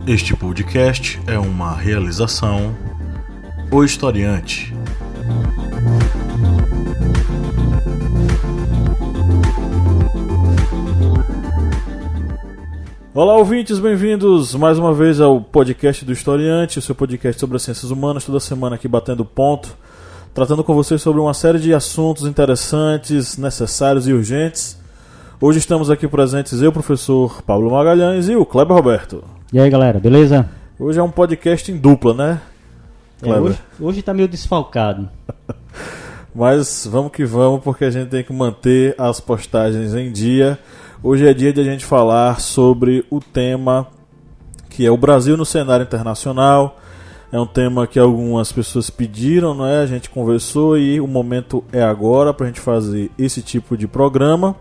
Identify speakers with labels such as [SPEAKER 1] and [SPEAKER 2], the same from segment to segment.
[SPEAKER 1] Este podcast é uma realização O Historiante. Olá, ouvintes, bem-vindos mais uma vez ao podcast do Historiante, o seu podcast sobre as ciências humanas, toda semana aqui batendo ponto, tratando com vocês sobre uma série de assuntos interessantes, necessários e urgentes. Hoje estamos aqui presentes eu, professor Pablo Magalhães, e o Kleber Roberto.
[SPEAKER 2] E aí, galera, beleza?
[SPEAKER 1] Hoje é um podcast em dupla, né, Kleber?
[SPEAKER 2] Hoje tá meio desfalcado.
[SPEAKER 1] Mas vamos que vamos, porque a gente tem que manter as postagens em dia. Hoje é dia de a gente falar sobre o tema que é o Brasil no cenário internacional. É um tema que algumas pessoas pediram, não é? A gente conversou e o momento é agora para a gente fazer esse tipo de programa.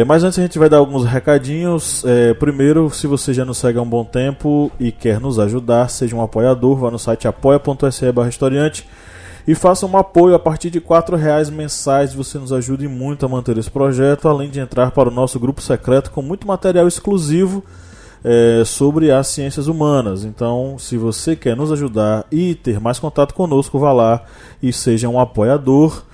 [SPEAKER 1] Mas antes a gente vai dar alguns recadinhos. Primeiro, se você já nos segue há um bom tempo e quer nos ajudar, seja um apoiador, vá no site apoia.se/historiante e faça um apoio a partir de R$4 mensais. Você nos ajude muito a manter esse projeto, além de entrar para o nosso grupo secreto com muito material exclusivo sobre as ciências humanas. Então, se você quer nos ajudar e ter mais contato conosco, vá lá e seja um apoiador.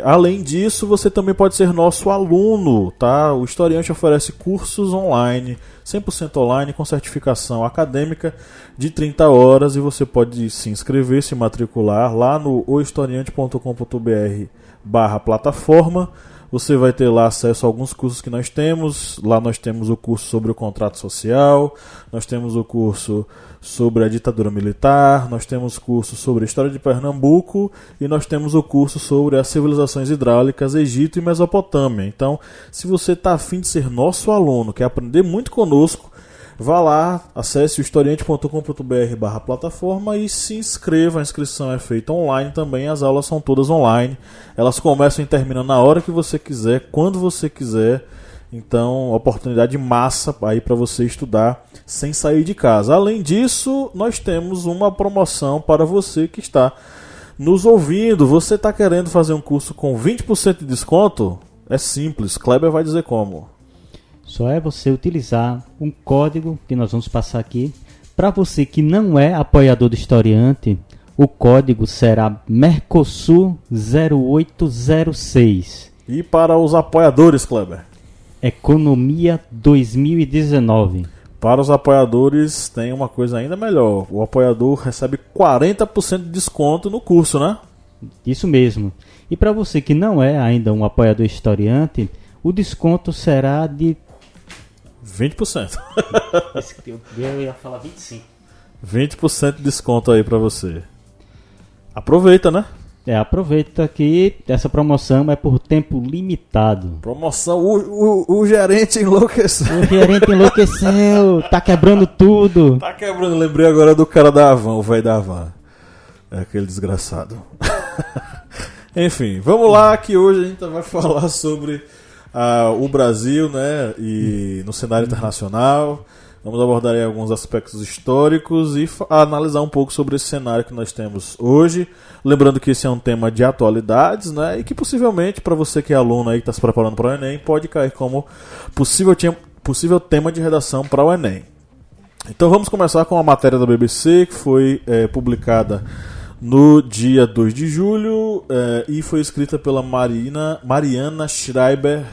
[SPEAKER 1] Além disso, você também pode ser nosso aluno, tá? O Historiante oferece cursos online, 100% online, com certificação acadêmica de 30 horas, e você pode se inscrever, se matricular lá no ohistoriante.com.br/plataforma. Você vai ter lá acesso a alguns cursos que nós temos. Lá nós temos o curso sobre o contrato social, nós temos o curso sobre a ditadura militar, nós temos curso sobre a história de Pernambuco e nós temos o curso sobre as civilizações hidráulicas, Egito e Mesopotâmia. Então, se você está a fim de ser nosso aluno, quer aprender muito conosco, vá lá, acesse o historiante.com.br/plataforma e se inscreva. A inscrição é feita online também, as aulas são todas online. Elas começam e terminam na hora que você quiser, quando você quiser. Então, oportunidade massa aí para você estudar sem sair de casa. Além disso, nós temos uma promoção para você que está nos ouvindo. Você está querendo fazer um curso com 20% de desconto? É simples, Kleber vai dizer como.
[SPEAKER 2] Só é você utilizar um código que nós vamos passar aqui. Para você que não é apoiador do Historiante, o código será Mercosul 0806.
[SPEAKER 1] E para os apoiadores, Kleber?
[SPEAKER 2] Economia 2019.
[SPEAKER 1] Para os apoiadores tem uma coisa ainda melhor. O apoiador recebe 40% de desconto no curso, né?
[SPEAKER 2] Isso mesmo. E para você que não é ainda um apoiador Historiante, o desconto será de
[SPEAKER 1] 20%.
[SPEAKER 2] Eu ia falar 25%.
[SPEAKER 1] 20% de desconto aí pra você. Aproveita, né?
[SPEAKER 2] Aproveita que essa promoção é por tempo limitado.
[SPEAKER 1] Promoção, o gerente enlouqueceu.
[SPEAKER 2] O gerente enlouqueceu, tá quebrando tudo.
[SPEAKER 1] Tá quebrando, lembrei agora do cara da Havan, o velho da Havan. É aquele desgraçado. Enfim, vamos lá que hoje a gente vai falar sobre o Brasil, né, e no cenário internacional. Vamos abordar aí alguns aspectos históricos e analisar um pouco sobre esse cenário que nós temos hoje. Lembrando que esse é um tema de atualidades, né, e que possivelmente, para você que é aluno aí que está se preparando para o Enem, pode cair como possível tema de redação para o Enem. Então vamos começar com a matéria da BBC, que foi publicada no dia 2 de julho e foi escrita pela Mariana Schreiber.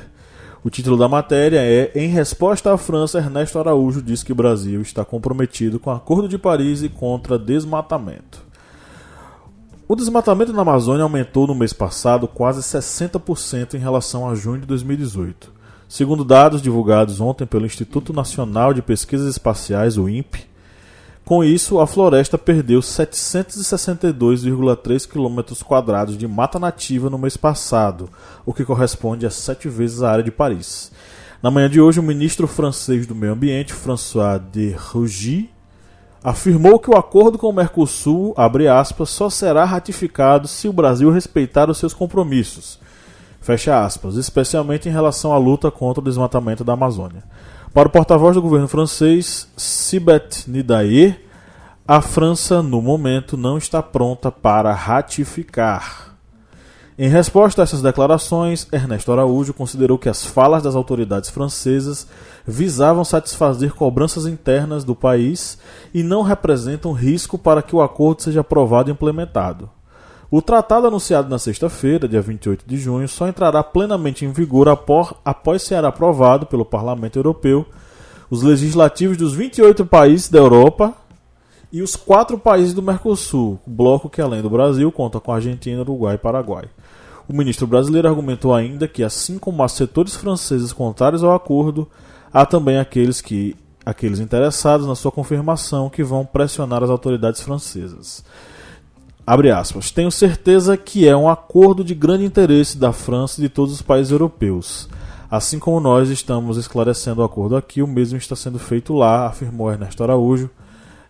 [SPEAKER 1] O título da matéria é: Em resposta à França, Ernesto Araújo diz que o Brasil está comprometido com o Acordo de Paris e contra desmatamento. O desmatamento na Amazônia aumentou no mês passado quase 60% em relação a junho de 2018. Segundo dados divulgados ontem pelo Instituto Nacional de Pesquisas Espaciais, o INPE, com isso, a floresta perdeu 762,3 km² de mata nativa no mês passado, o que corresponde a 7 vezes a área de Paris. Na manhã de hoje, o ministro francês do Meio Ambiente, François de Rugy, afirmou que o acordo com o Mercosul, abre aspas, só será ratificado se o Brasil respeitar os seus compromissos, fecha aspas, especialmente em relação à luta contra o desmatamento da Amazônia. Para o porta-voz do governo francês, Sibeth Ndiaye, a França, no momento, não está pronta para ratificar. Em resposta a essas declarações, Ernesto Araújo considerou que as falas das autoridades francesas visavam satisfazer cobranças internas do país e não representam risco para que o acordo seja aprovado e implementado. O tratado anunciado na sexta-feira, dia 28 de junho, só entrará plenamente em vigor após ser aprovado pelo Parlamento Europeu, os legislativos dos 28 países da Europa e os 4 países do Mercosul, o bloco que, além do Brasil, conta com Argentina, Uruguai e Paraguai. O ministro brasileiro argumentou ainda que, assim como há setores franceses contrários ao acordo, há também aqueles interessados na sua confirmação que vão pressionar as autoridades francesas. Abre aspas. Tenho certeza que é um acordo de grande interesse da França e de todos os países europeus. Assim como nós estamos esclarecendo o acordo aqui, o mesmo está sendo feito lá, afirmou Ernesto Araújo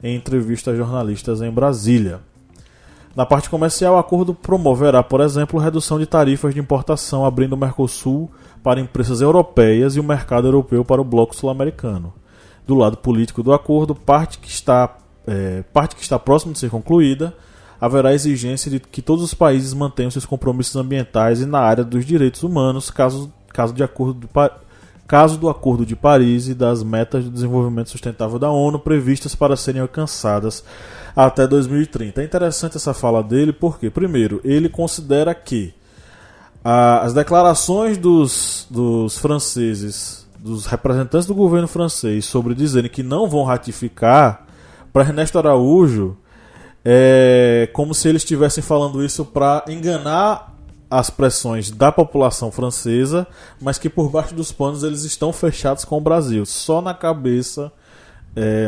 [SPEAKER 1] em entrevista a jornalistas em Brasília. Na parte comercial, o acordo promoverá, por exemplo, redução de tarifas de importação, abrindo o Mercosul para empresas europeias e o mercado europeu para o bloco sul-americano. Do lado político do acordo, parte que está próximo de ser concluída, haverá exigência de que todos os países mantenham seus compromissos ambientais e na área dos direitos humanos, caso do Acordo de Paris e das metas de desenvolvimento sustentável da ONU previstas para serem alcançadas até 2030. É interessante essa fala dele porque, primeiro, ele considera que as declarações dos franceses, dos representantes do governo francês, sobre dizerem que não vão ratificar, para Ernesto Araújo, é como se eles estivessem falando isso para enganar as pressões da população francesa, mas que por baixo dos panos eles estão fechados com o Brasil, só na cabeça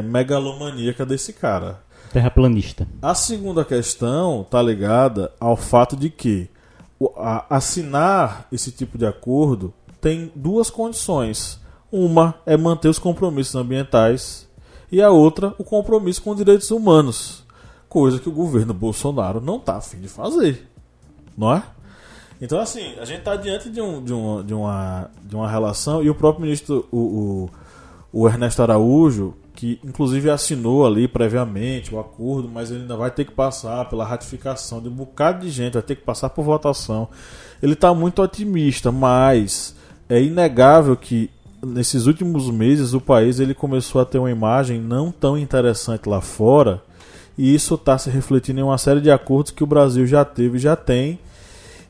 [SPEAKER 1] megalomaníaca desse cara.
[SPEAKER 2] Terraplanista.
[SPEAKER 1] A segunda questão está ligada ao fato de que assinar esse tipo de acordo tem 2 condições. Uma é manter os compromissos ambientais e a outra o compromisso com direitos humanos, coisa que o governo Bolsonaro não está a fim de fazer, não é? Então, assim, a gente está diante de uma relação, e o próprio ministro, o Ernesto Araújo, que inclusive assinou ali previamente o acordo, mas ele ainda vai ter que passar pela ratificação de um bocado de gente, vai ter que passar por votação. Ele está muito otimista, mas é inegável que nesses últimos meses o país ele começou a ter uma imagem não tão interessante lá fora, e isso está se refletindo em uma série de acordos que o Brasil já teve e já tem,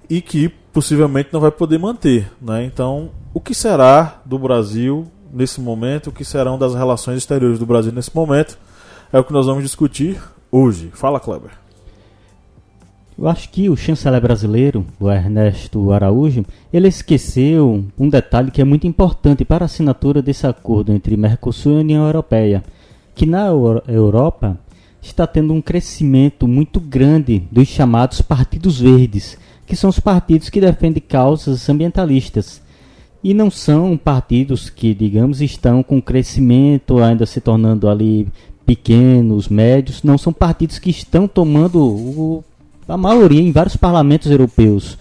[SPEAKER 1] e que possivelmente não vai poder manter, né? Então, o que será do Brasil nesse momento, o que serão das relações exteriores do Brasil nesse momento, é o que nós vamos discutir hoje. Fala, Kleber.
[SPEAKER 2] Eu acho que o chanceler brasileiro, o Ernesto Araújo, ele esqueceu um detalhe que é muito importante para a assinatura desse acordo entre Mercosul e União Europeia, que na Europa está tendo um crescimento muito grande dos chamados partidos verdes, que são os partidos que defendem causas ambientalistas. E não são partidos que, digamos, estão com crescimento ainda se tornando ali pequenos, médios. Não são partidos que estão tomando a maioria em vários parlamentos europeus.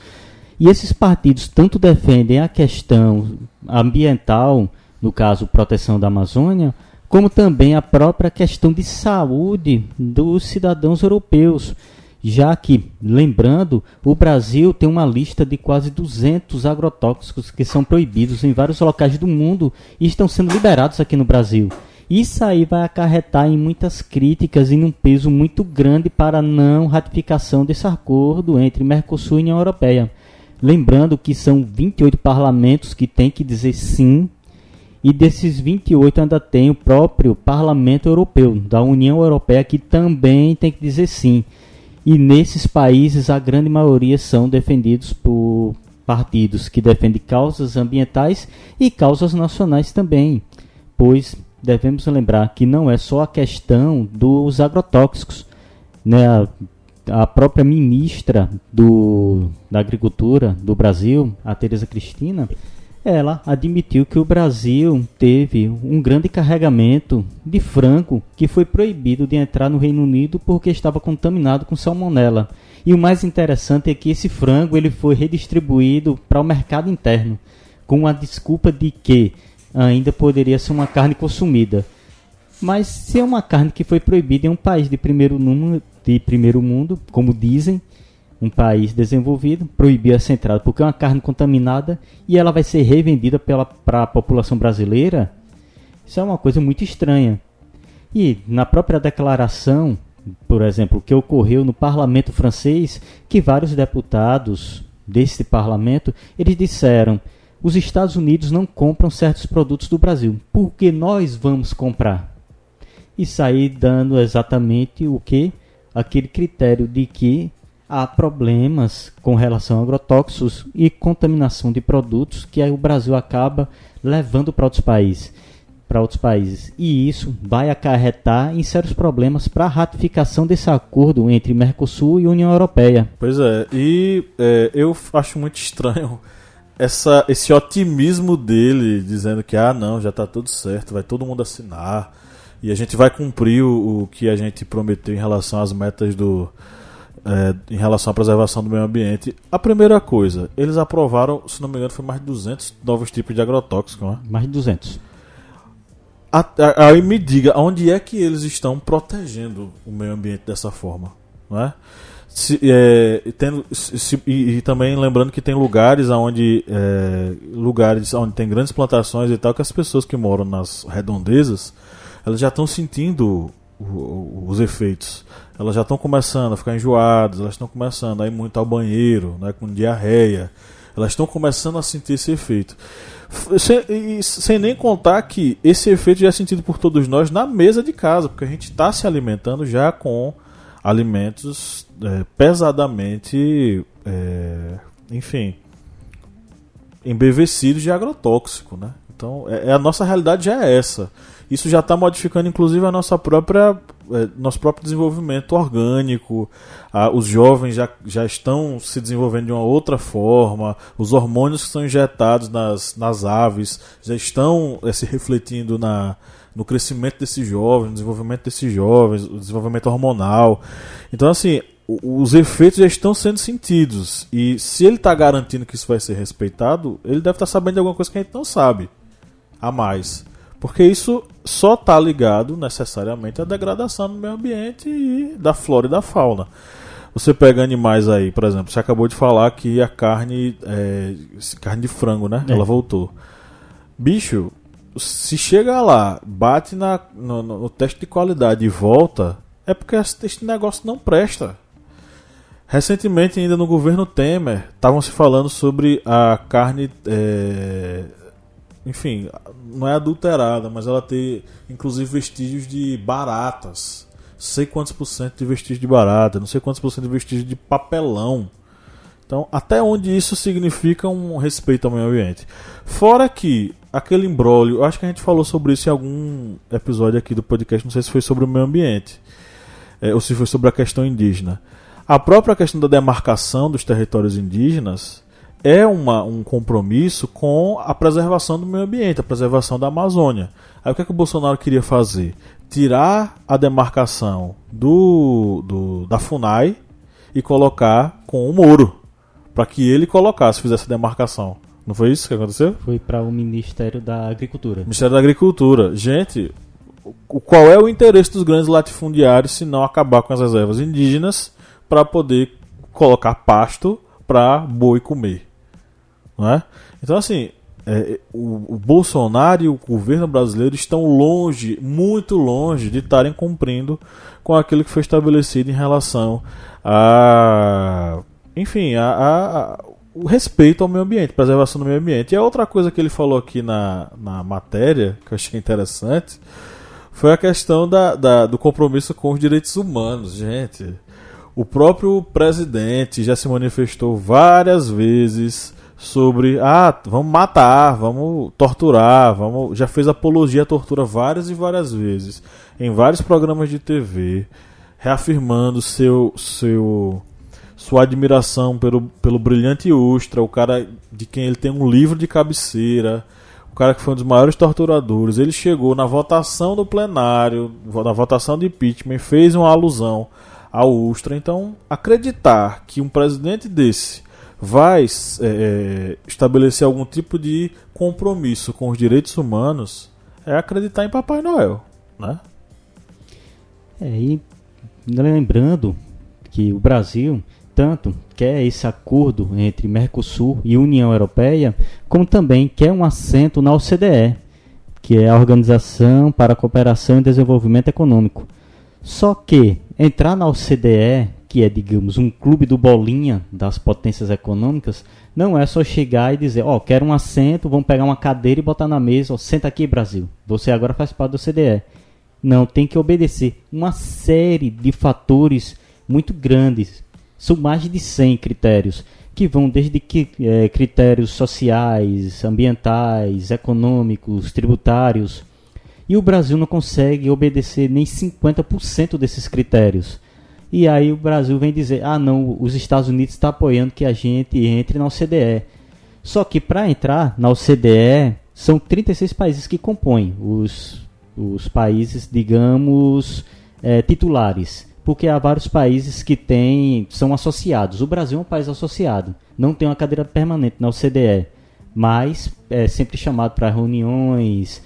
[SPEAKER 2] E esses partidos tanto defendem a questão ambiental, no caso, proteção da Amazônia, como também a própria questão de saúde dos cidadãos europeus. Já que, lembrando, o Brasil tem uma lista de quase 200 agrotóxicos que são proibidos em vários locais do mundo e estão sendo liberados aqui no Brasil. Isso aí vai acarretar em muitas críticas e num peso muito grande para a não ratificação desse acordo entre Mercosul e União Europeia. Lembrando que são 28 parlamentos que têm que dizer sim, e desses 28 ainda tem o próprio Parlamento Europeu, da União Europeia, que também tem que dizer sim. E nesses países a grande maioria são defendidos por partidos que defendem causas ambientais e causas nacionais também, pois devemos lembrar que não é só a questão dos agrotóxicos, né? A própria ministra da Agricultura do Brasil, a Tereza Cristina, ela admitiu que o Brasil teve um grande carregamento de frango que foi proibido de entrar no Reino Unido porque estava contaminado com salmonela. E o mais interessante é que esse frango ele foi redistribuído para o mercado interno, com a desculpa de que ainda poderia ser uma carne consumida. Mas se é uma carne que foi proibida em um país de primeiro mundo, como dizem, um país desenvolvido, proibir essa entrada, porque é uma carne contaminada e ela vai ser revendida para a população brasileira. Isso é uma coisa muito estranha. E na própria declaração, por exemplo, que ocorreu no parlamento francês, que vários deputados desse parlamento, eles disseram: os Estados Unidos não compram certos produtos do Brasil, porque nós vamos comprar. E sair dando exatamente o que? Aquele critério de que há problemas com relação a agrotóxicos e contaminação de produtos que o Brasil acaba levando para outros países. E isso vai acarretar em sérios problemas para a ratificação desse acordo entre Mercosul e União Europeia.
[SPEAKER 1] Pois é, e eu acho muito estranho esse otimismo dele, dizendo que não, já está tudo certo, vai todo mundo assinar e a gente vai cumprir o que a gente prometeu em relação às metas em relação à preservação do meio ambiente. A primeira coisa, eles aprovaram, se não me engano, foi mais de 200 novos tipos de agrotóxicos, né?
[SPEAKER 2] Mais de 200.
[SPEAKER 1] Aí me diga, onde é que eles estão protegendo o meio ambiente dessa forma, não é? E também lembrando que tem lugares onde tem grandes plantações e tal, que as pessoas que moram nas redondezas, elas já estão sentindo os efeitos. Elas já estão começando a ficar enjoadas, elas estão começando a ir muito ao banheiro, né, com diarreia. Elas estão começando a sentir esse efeito. Sem nem contar que esse efeito já é sentido por todos nós na mesa de casa, porque a gente está se alimentando já com alimentos pesadamente, embevecidos de agrotóxico, né? Então, a nossa realidade já é essa. Isso já está modificando, inclusive, nosso próprio desenvolvimento orgânico. Os jovens já estão se desenvolvendo de uma outra forma. Os hormônios que são injetados nas aves já estão se refletindo no crescimento desses jovens, no desenvolvimento desses jovens, o desenvolvimento hormonal. Então, assim, os efeitos já estão sendo sentidos. E se ele está garantindo que isso vai ser respeitado, ele deve estar sabendo de alguma coisa que a gente não sabe a mais. Porque isso só está ligado necessariamente à degradação do meio ambiente e da flora e da fauna. Você pega animais aí, por exemplo, você acabou de falar que a carne de frango, né? Ela voltou. Bicho, se chega lá, bate no teste de qualidade e volta, é porque esse negócio não presta. Recentemente, ainda no governo Temer, estavam se falando sobre a carne... enfim, não é adulterada, mas ela tem inclusive vestígios de baratas. Não sei quantos % de vestígios de barata, não sei quantos % de vestígios de papelão. Então, até onde isso significa um respeito ao meio ambiente? Fora que aquele imbróglio, eu acho que a gente falou sobre isso em algum episódio aqui do podcast, não sei se foi sobre o meio ambiente, ou se foi sobre a questão indígena. A própria questão da demarcação dos territórios indígenas é um compromisso com a preservação do meio ambiente, a preservação da Amazônia. Aí o que é que o Bolsonaro queria fazer? Tirar a demarcação da FUNAI e colocar com o Moro, para que ele fizesse a demarcação. Não foi isso que aconteceu?
[SPEAKER 2] Foi para o Ministério da Agricultura.
[SPEAKER 1] Ministério da Agricultura. Gente, qual é o interesse dos grandes latifundiários se não acabar com as reservas indígenas para poder colocar pasto para boi comer? Não é? Então, assim, o Bolsonaro e o governo brasileiro estão longe, muito longe, de estarem cumprindo com aquilo que foi estabelecido em relação o respeito ao meio ambiente, preservação do meio ambiente. E a outra coisa que ele falou aqui na matéria, que eu achei interessante, foi a questão do compromisso com os direitos humanos. Gente, o próprio presidente já se manifestou várias vezes sobre vamos matar, vamos torturar, já fez apologia à tortura várias e várias vezes em vários programas de TV, reafirmando sua admiração pelo brilhante Ustra, o cara de quem ele tem um livro de cabeceira, o cara que foi um dos maiores torturadores. Ele chegou na votação do plenário, na votação de impeachment, fez uma alusão ao Ustra. Então, acreditar que um presidente desse vai estabelecer algum tipo de compromisso com os direitos humanos é acreditar em Papai Noel, né?
[SPEAKER 2] E lembrando que o Brasil tanto quer esse acordo entre Mercosul e União Europeia, como também quer um assento na OCDE, que é a Organização para a Cooperação e Desenvolvimento Econômico. Só que entrar na OCDE, que é, digamos, um clube do bolinha das potências econômicas, não é só chegar e dizer, quero um assento, vamos pegar uma cadeira e botar na mesa, senta aqui, Brasil, você agora faz parte da OCDE. Não, tem que obedecer uma série de fatores muito grandes. São mais de 100 critérios, que vão desde critérios sociais, ambientais, econômicos, tributários. E o Brasil não consegue obedecer nem 50% desses critérios. E aí o Brasil vem dizer, não, os Estados Unidos estão apoiando que a gente entre na OCDE. Só que para entrar na OCDE, são 36 países que compõem os países, digamos, titulares. Porque há vários países que são associados. O Brasil é um país associado, não tem uma cadeira permanente na OCDE, mas é sempre chamado para reuniões,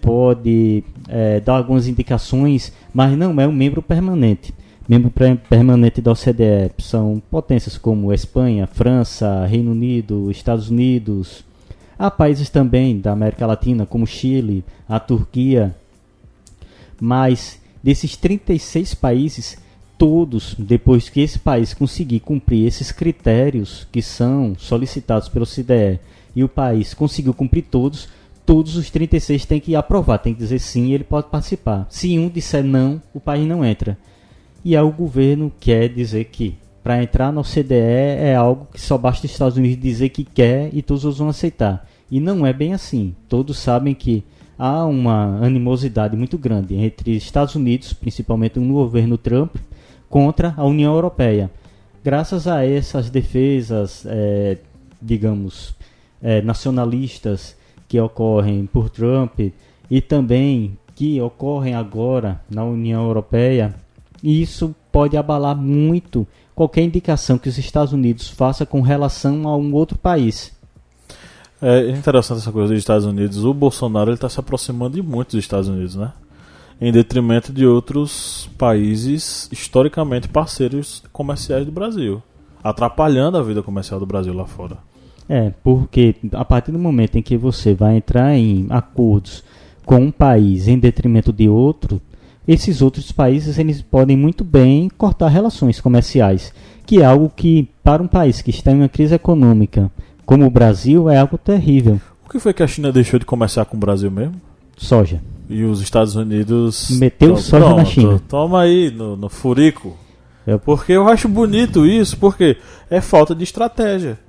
[SPEAKER 2] pode dar algumas indicações, mas não é um membro permanente. Membro permanente da OCDE são potências como Espanha, França, Reino Unido, Estados Unidos. Há países também da América Latina, como Chile, a Turquia, mas desses 36 países, todos, depois que esse país conseguir cumprir esses critérios que são solicitados pelo OCDE, e o país conseguiu cumprir todos os 36 têm que aprovar, tem que dizer sim, ele pode participar. Se um disser não, o país não entra. E aí o governo quer dizer que para entrar na OCDE é algo que só basta os Estados Unidos dizer que quer e todos os vão aceitar. E não é bem assim. Todos sabem que há uma animosidade muito grande entre Estados Unidos, principalmente no governo Trump, contra a União Europeia. Graças a essas defesas, nacionalistas que ocorrem por Trump e também que ocorrem agora na União Europeia, isso pode abalar muito qualquer indicação que os Estados Unidos façam com relação a um outro país.
[SPEAKER 1] É interessante essa coisa dos Estados Unidos. O Bolsonaro está se aproximando de muito dos Estados Unidos, né? Em detrimento de outros países historicamente parceiros comerciais do Brasil, atrapalhando a vida comercial do Brasil lá fora.
[SPEAKER 2] Porque a partir do momento em que você vai entrar em acordos com um país em detrimento de outro, esses outros países eles podem muito bem cortar relações comerciais, que é algo que, para um país que está em uma crise econômica como o Brasil, é algo terrível.
[SPEAKER 1] O que foi que a China deixou de comerciar com o Brasil mesmo?
[SPEAKER 2] Soja.
[SPEAKER 1] E os Estados Unidos...
[SPEAKER 2] meteu soja na China.
[SPEAKER 1] Toma aí, no furico. Porque eu acho bonito isso, porque é falta de estratégia.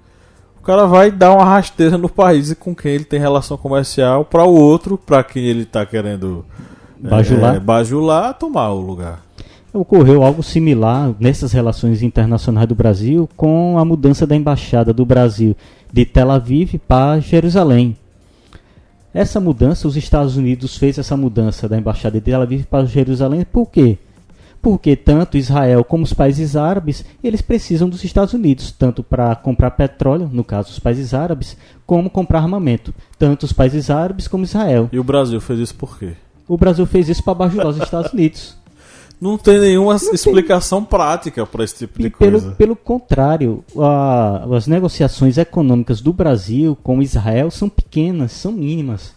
[SPEAKER 1] O cara vai dar uma rasteira no país com quem ele tem relação comercial para o outro, para quem ele está querendo bajular, tomar o lugar.
[SPEAKER 2] Ocorreu algo similar nessas relações internacionais do Brasil com a mudança da embaixada do Brasil de Tel Aviv para Jerusalém. Essa mudança, os Estados Unidos fez essa mudança da embaixada de Tel Aviv para Jerusalém, por quê? Porque tanto Israel como os países árabes, eles precisam dos Estados Unidos, tanto para comprar petróleo, no caso os países árabes, como comprar armamento, tanto os países árabes como Israel.
[SPEAKER 1] E o Brasil fez isso por quê?
[SPEAKER 2] O Brasil fez isso para bajular os Estados Unidos.
[SPEAKER 1] Não tem nenhuma explicação prática para esse tipo de coisa.
[SPEAKER 2] Pelo contrário, as negociações econômicas do Brasil com Israel são pequenas, são mínimas,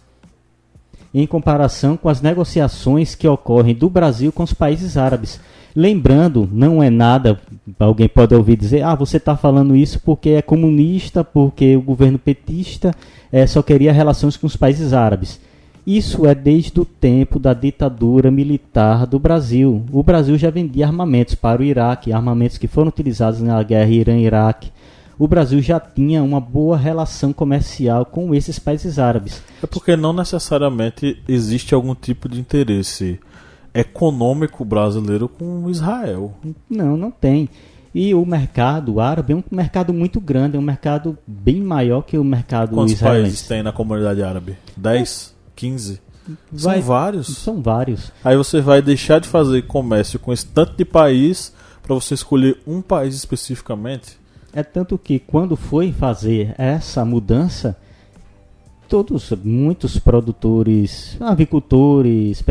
[SPEAKER 2] em comparação com as negociações que ocorrem do Brasil com os países árabes. Lembrando, não é nada, alguém pode ouvir dizer, você está falando isso porque é comunista, porque o governo petista só queria relações com os países árabes. Isso é desde o tempo da ditadura militar do Brasil. O Brasil já vendia armamentos para o Iraque, armamentos que foram utilizados na guerra Irã-Iraque. O Brasil já tinha uma boa relação comercial com esses países árabes.
[SPEAKER 1] É porque não necessariamente existe algum tipo de interesse econômico brasileiro com Israel.
[SPEAKER 2] Não tem. E o mercado árabe é um mercado muito grande, é um mercado bem maior que o mercado israelense.
[SPEAKER 1] Quantos países tem na comunidade árabe? 10? 15? São vários.
[SPEAKER 2] São vários.
[SPEAKER 1] Aí você vai deixar de fazer comércio com esse tanto de país para você escolher um país especificamente?
[SPEAKER 2] É tanto que quando foi fazer essa mudança, muitos produtores, avicultores,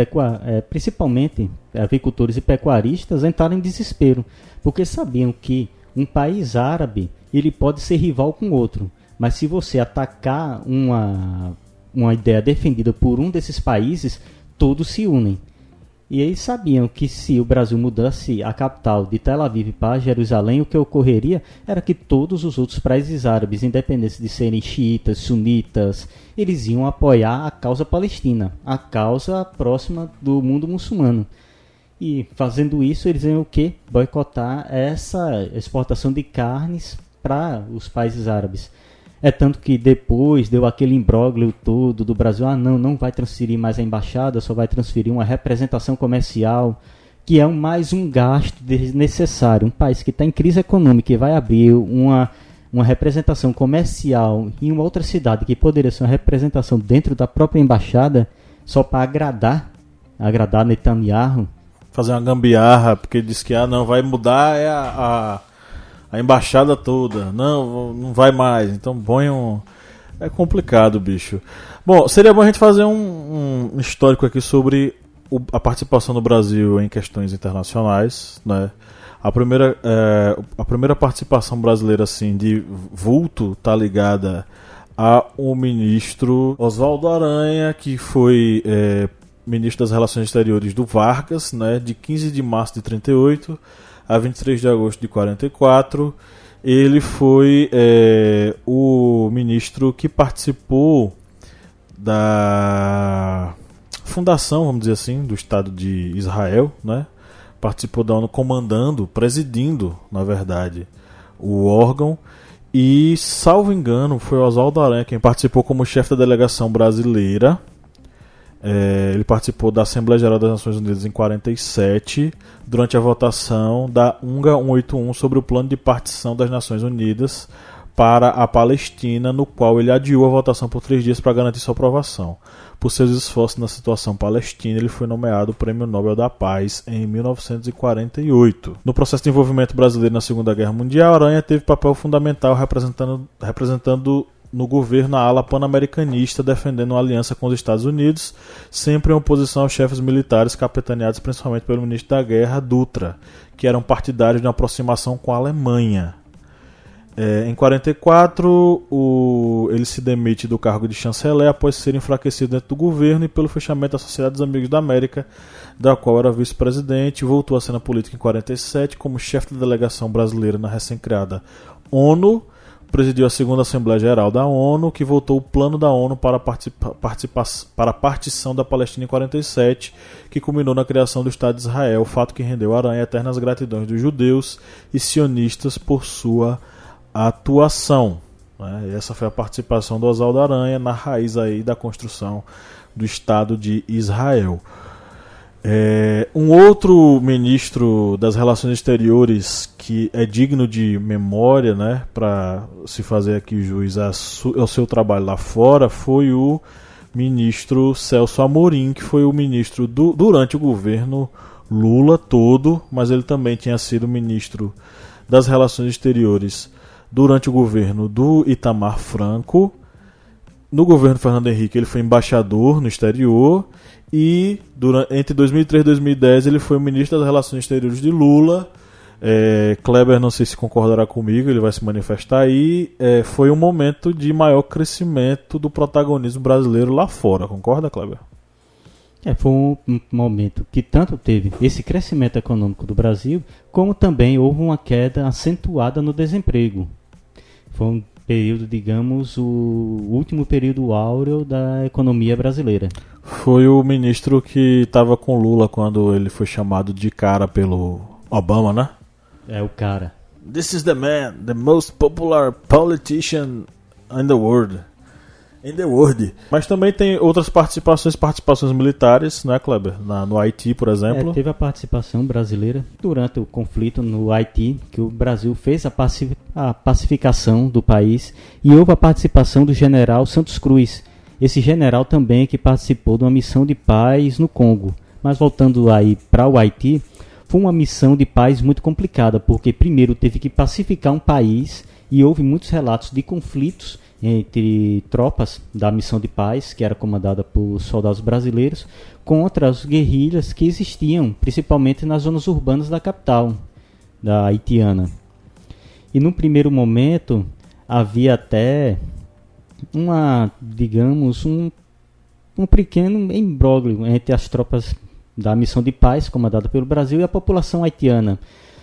[SPEAKER 2] principalmente avicultores e pecuaristas entraram em desespero, porque sabiam que Um país árabe, ele pode ser rival com outro, mas se você atacar uma ideia defendida por um desses países, todos se unem. E eles sabiam que se o Brasil mudasse a capital de Tel Aviv para Jerusalém, o que ocorreria era que todos os outros países árabes, independentes de serem xiitas, sunitas, eles iam apoiar a causa palestina, a causa próxima do mundo muçulmano. E fazendo isso, eles iam o quê? Boicotar essa exportação de carnes para os países árabes. É tanto que depois deu aquele imbróglio todo do Brasil, não vai transferir mais a embaixada, só vai transferir uma representação comercial, que é mais um gasto desnecessário. Um país que está em crise econômica e vai abrir uma representação comercial em uma outra cidade, que poderia ser uma representação dentro da própria embaixada, só para agradar Netanyahu.
[SPEAKER 1] Fazer uma gambiarra, porque diz que não vai mudar a embaixada toda. Não vai mais. Então põe um... É complicado, bicho. Bom, seria bom a gente fazer um histórico aqui sobre a participação do Brasil em questões internacionais, né? A primeira participação brasileira assim, de vulto está ligada ao ministro Oswaldo Aranha, que foi ministro das Relações Exteriores do Vargas, né? De 15 de março de 1938 a 23 de agosto de 1944, ele foi o ministro que participou da fundação, vamos dizer assim, do Estado de Israel, né? Participou da ONU presidindo, na verdade, o órgão. E, salvo engano, foi o Oswaldo Aranha quem participou como chefe da delegação brasileira. Ele participou da Assembleia Geral das Nações Unidas em 1947, durante a votação da UNGA 181 sobre o plano de partição das Nações Unidas para a Palestina, no qual ele adiou a votação por 3 dias para garantir sua aprovação. Por seus esforços na situação palestina, ele foi nomeado Prêmio Nobel da Paz em 1948. No processo de envolvimento brasileiro na Segunda Guerra Mundial, Aranha teve papel fundamental representando no governo a ala pan-americanista, defendendo uma aliança com os Estados Unidos, sempre em oposição aos chefes militares capitaneados principalmente pelo ministro da Guerra, Dutra, que eram partidários de uma aproximação com a Alemanha. Em 1944, ele se demite do cargo de chanceler após ser enfraquecido dentro do governo e pelo fechamento da Sociedade dos Amigos da América, da qual era vice-presidente, e voltou à cena política em 1947 como chefe da delegação brasileira na recém-criada ONU. Presidiu a segunda Assembleia Geral da ONU, que votou o plano da ONU para a partição da Palestina em 1947, que culminou na criação do Estado de Israel, fato que rendeu a Aranha eternas gratidões dos judeus e sionistas por sua atuação. E essa foi a participação do Oswaldo Aranha na raiz aí da construção do Estado de Israel. Um outro ministro das Relações Exteriores que é digno de memória, né, para se fazer aqui juiz ao seu trabalho lá fora, foi o ministro Celso Amorim, que foi o ministro durante o governo Lula todo, mas ele também tinha sido ministro das Relações Exteriores durante o governo do Itamar Franco. No governo Fernando Henrique ele foi embaixador no exterior e entre 2003 e 2010 ele foi o ministro das Relações Exteriores de Lula. Kleber, não sei se concordará comigo, ele vai se manifestar aí. Foi um momento de maior crescimento do protagonismo brasileiro lá fora, concorda, Kleber?
[SPEAKER 2] Foi um momento que tanto teve esse crescimento econômico do Brasil, como também houve uma queda acentuada no desemprego. Foi um período, digamos, o último período áureo da economia brasileira.
[SPEAKER 1] Foi o ministro que estava com Lula quando ele foi chamado de cara pelo Obama, né?
[SPEAKER 2] O cara.
[SPEAKER 1] This is the man, the most popular politician in the world. Mas também tem outras participações militares, né, Kleber? No Haiti, por exemplo.
[SPEAKER 2] Teve a participação brasileira durante o conflito no Haiti, que o Brasil fez a pacificação do país, e houve a participação do general Santos Cruz. Esse general também que participou de uma missão de paz no Congo. Mas voltando aí para o Haiti, foi uma missão de paz muito complicada, porque primeiro teve que pacificar um país e houve muitos relatos de conflitos entre tropas da missão de paz, que era comandada por soldados brasileiros, contra as guerrilhas que existiam, principalmente nas zonas urbanas da capital, da haitiana. E no primeiro momento havia até um pequeno imbróglio entre as tropas da missão de paz comandada pelo Brasil e a população haitiana.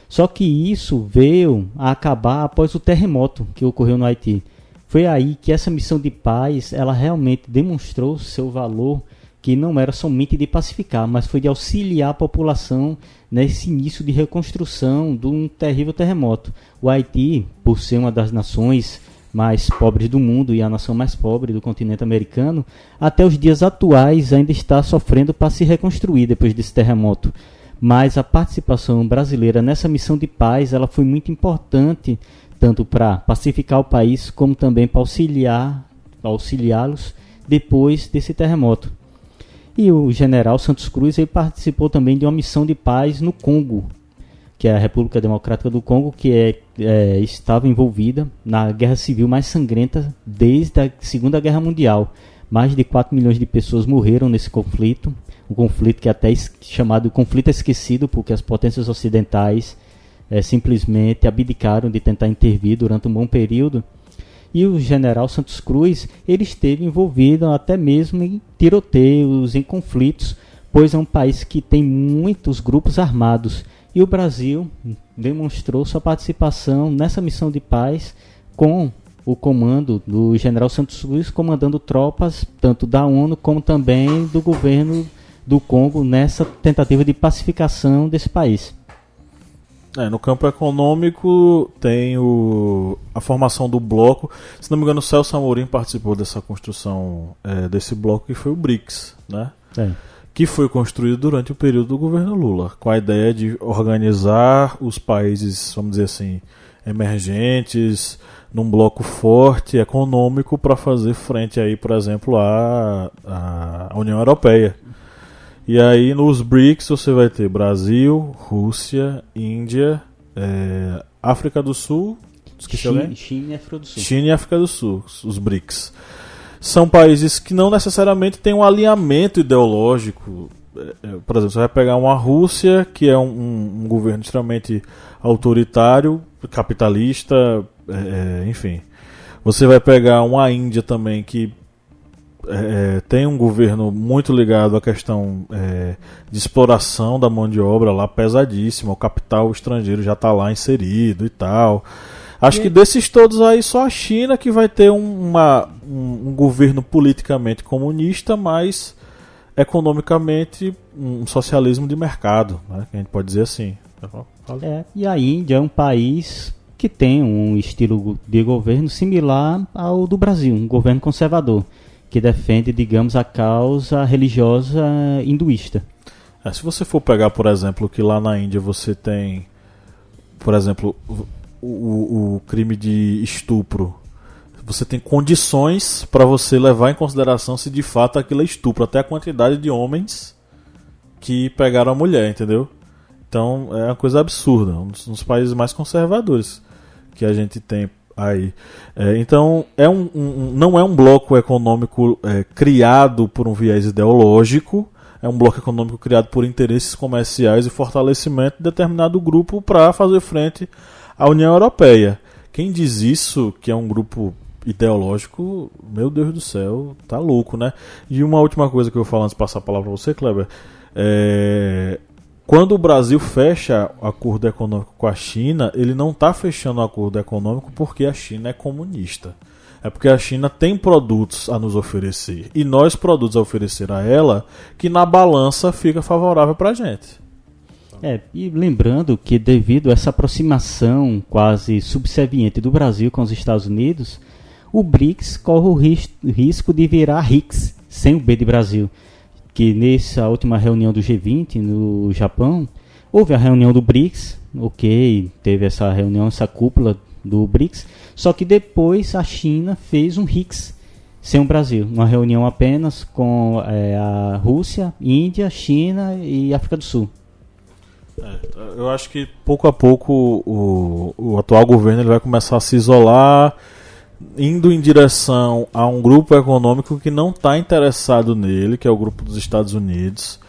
[SPEAKER 2] Só que isso veio a acabar após o terremoto que ocorreu no Haiti. Foi aí que essa missão de paz ela realmente demonstrou seu valor, que não era somente de pacificar, mas foi de auxiliar a população nesse início de reconstrução de um terrível terremoto. O Haiti, por ser uma das nações mais pobres do mundo e a nação mais pobre do continente americano, até os dias atuais ainda está sofrendo para se reconstruir depois desse terremoto. Mas a participação brasileira nessa missão de paz ela foi muito importante, tanto para pacificar o país, como também para auxiliá-los depois desse terremoto. E o general Santos Cruz ele participou também de uma missão de paz no Congo, que é a República Democrática do Congo, que estava envolvida na guerra civil mais sangrenta desde a Segunda Guerra Mundial. Mais de 4 milhões de pessoas morreram nesse conflito, um conflito que é até chamado conflito esquecido, porque as potências ocidentais simplesmente abdicaram de tentar intervir durante um bom período. E o general Santos Cruz ele esteve envolvido até mesmo em tiroteios, em conflitos, pois é um país que tem muitos grupos armados. E o Brasil demonstrou sua participação nessa missão de paz com o comando do general Santos Cruz, comandando tropas tanto da ONU como também do governo do Congo nessa tentativa de pacificação desse país.
[SPEAKER 1] No campo econômico tem a formação do bloco. Se não me engano, o Celso Amorim participou dessa construção desse bloco, que foi o BRICS, né? Que foi construído durante o período do governo Lula, com a ideia de organizar os países, vamos dizer assim, emergentes, num bloco forte econômico para fazer frente aí, por exemplo, à União Europeia. E aí nos BRICS você vai ter Brasil, Rússia, Índia, África do Sul,
[SPEAKER 2] China e África do Sul.
[SPEAKER 1] China e África do Sul, os BRICS. São países que não necessariamente têm um alinhamento ideológico. Por exemplo, você vai pegar uma Rússia, que é um governo extremamente autoritário, capitalista, enfim. Você vai pegar uma Índia também, que tem um governo muito ligado à questão de exploração da mão de obra lá, pesadíssima. O capital estrangeiro já está lá inserido e tal. Acho que desses todos aí, só a China que vai ter um governo politicamente comunista, mas economicamente um socialismo de mercado, né? Que a gente pode dizer assim.
[SPEAKER 2] E a Índia é um país que tem um estilo de governo similar ao do Brasil, um governo conservador, que defende, digamos, a causa religiosa hinduísta.
[SPEAKER 1] Se você for pegar, por exemplo, que lá na Índia você tem, por exemplo, o crime de estupro, você tem condições para você levar em consideração se de fato aquilo é estupro, até a quantidade de homens que pegaram a mulher, entendeu? Então é uma coisa absurda, um dos países mais conservadores que a gente tem aí. Então não é um bloco econômico criado por um viés ideológico, é um bloco econômico criado por interesses comerciais e fortalecimento de determinado grupo para fazer frente à União Europeia. Quem diz isso, que é um grupo ideológico, meu Deus do céu, tá louco, né? E uma última coisa que eu vou falar antes de passar a palavra para você, Kleber, quando o Brasil fecha acordo econômico com a China, ele não está fechando o acordo econômico porque a China é comunista. É porque a China tem produtos a nos oferecer. E nós produtos a oferecer a ela, que na balança fica favorável para a gente.
[SPEAKER 2] E lembrando que devido a essa aproximação quase subserviente do Brasil com os Estados Unidos, o BRICS corre o risco de virar RICS, sem o B de Brasil. Que nessa última reunião do G20 no Japão, houve a reunião do BRICS, teve essa reunião, essa cúpula do BRICS, só que depois a China fez um RICS sem o Brasil, uma reunião apenas com a Rússia, Índia, China e África do Sul.
[SPEAKER 1] Eu acho que pouco a pouco o atual governo ele vai começar a se isolar, indo em direção a um grupo econômico que não está interessado nele, que é o grupo dos Estados Unidos.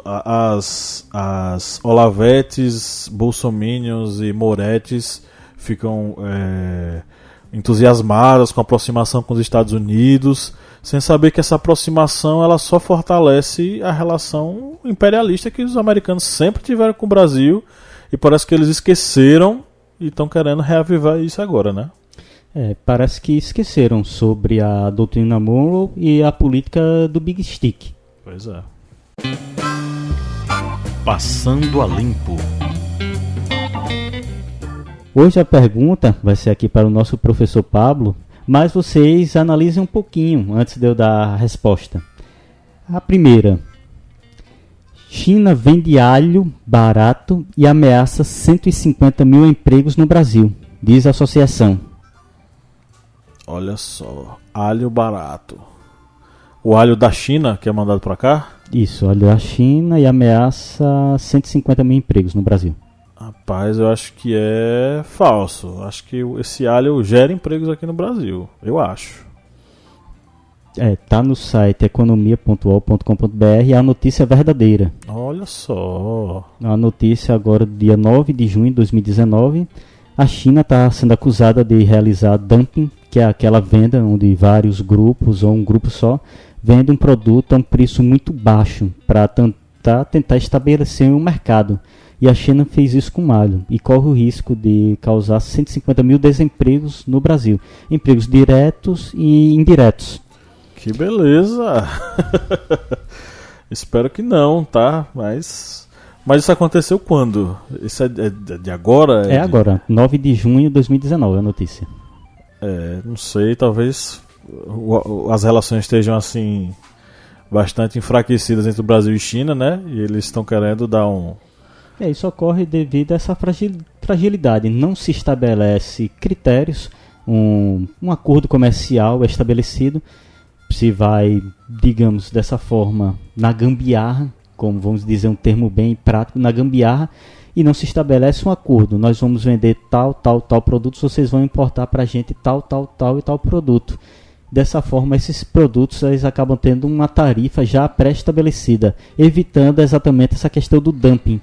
[SPEAKER 1] As Olavetes, Bolsominions e Moretes ficam entusiasmadas com a aproximação com os Estados Unidos, sem saber que essa aproximação ela só fortalece a relação imperialista que os americanos sempre tiveram com o Brasil, e parece que eles esqueceram e estão querendo reavivar isso agora, né?
[SPEAKER 2] Parece que esqueceram sobre a doutrina Monroe e a política do Big Stick.
[SPEAKER 1] Pois é.
[SPEAKER 3] Passando a limpo.
[SPEAKER 2] Hoje a pergunta vai ser aqui para o nosso professor Pablo, mas vocês analisem um pouquinho antes de eu dar a resposta. A primeira: China vende alho barato e ameaça 150 mil empregos no Brasil, diz a associação.
[SPEAKER 1] Olha só, alho barato. O alho da China que é mandado para cá?
[SPEAKER 2] Isso, alho da China e ameaça 150 mil empregos no Brasil.
[SPEAKER 1] Rapaz, eu acho que é falso. Acho que esse alho gera empregos aqui no Brasil. Eu acho.
[SPEAKER 2] Tá no site economia.ol.com.br e a notícia é verdadeira.
[SPEAKER 1] Olha só.
[SPEAKER 2] A notícia agora, dia 9 de junho de 2019, a China está sendo acusada de realizar dumping, que é aquela venda onde vários grupos ou um grupo só vende um produto a um preço muito baixo para tentar estabelecer um mercado. E a China fez isso com o alho e corre o risco de causar 150 mil desempregos no Brasil. Empregos diretos e indiretos.
[SPEAKER 1] Que beleza! Espero que não, tá? Mas isso aconteceu quando? Isso é de agora?
[SPEAKER 2] Agora, 9 de junho de 2019 a notícia.
[SPEAKER 1] Não sei, talvez as relações estejam assim bastante enfraquecidas entre o Brasil e China, né? E eles estão querendo dar um...
[SPEAKER 2] Isso ocorre devido a essa fragilidade. Não se estabelece critérios, um acordo comercial é estabelecido, se vai, digamos, dessa forma, na gambiarra, como vamos dizer um termo bem prático, na gambiarra, e não se estabelece um acordo. Nós vamos vender tal produto, vocês vão importar para a gente tal e tal produto. Dessa forma, esses produtos eles acabam tendo uma tarifa já pré-estabelecida, evitando exatamente essa questão do dumping.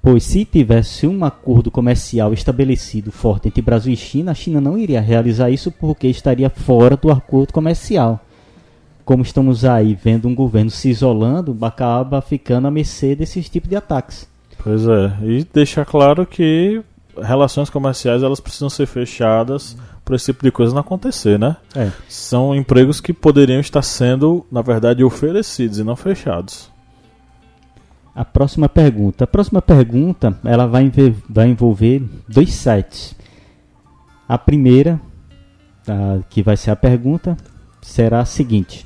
[SPEAKER 2] Pois se tivesse um acordo comercial estabelecido forte entre Brasil e China, a China não iria realizar isso porque estaria fora do acordo comercial. Como estamos aí vendo um governo se isolando, acaba ficando à mercê desses tipos de ataques.
[SPEAKER 1] Pois é, e deixar claro que relações comerciais elas precisam ser fechadas para esse tipo de coisa não acontecer, né? São empregos que poderiam estar sendo, na verdade, oferecidos e não fechados.
[SPEAKER 2] A próxima pergunta ela vai envolver dois sites. A primeira, que vai ser a pergunta, será a seguinte.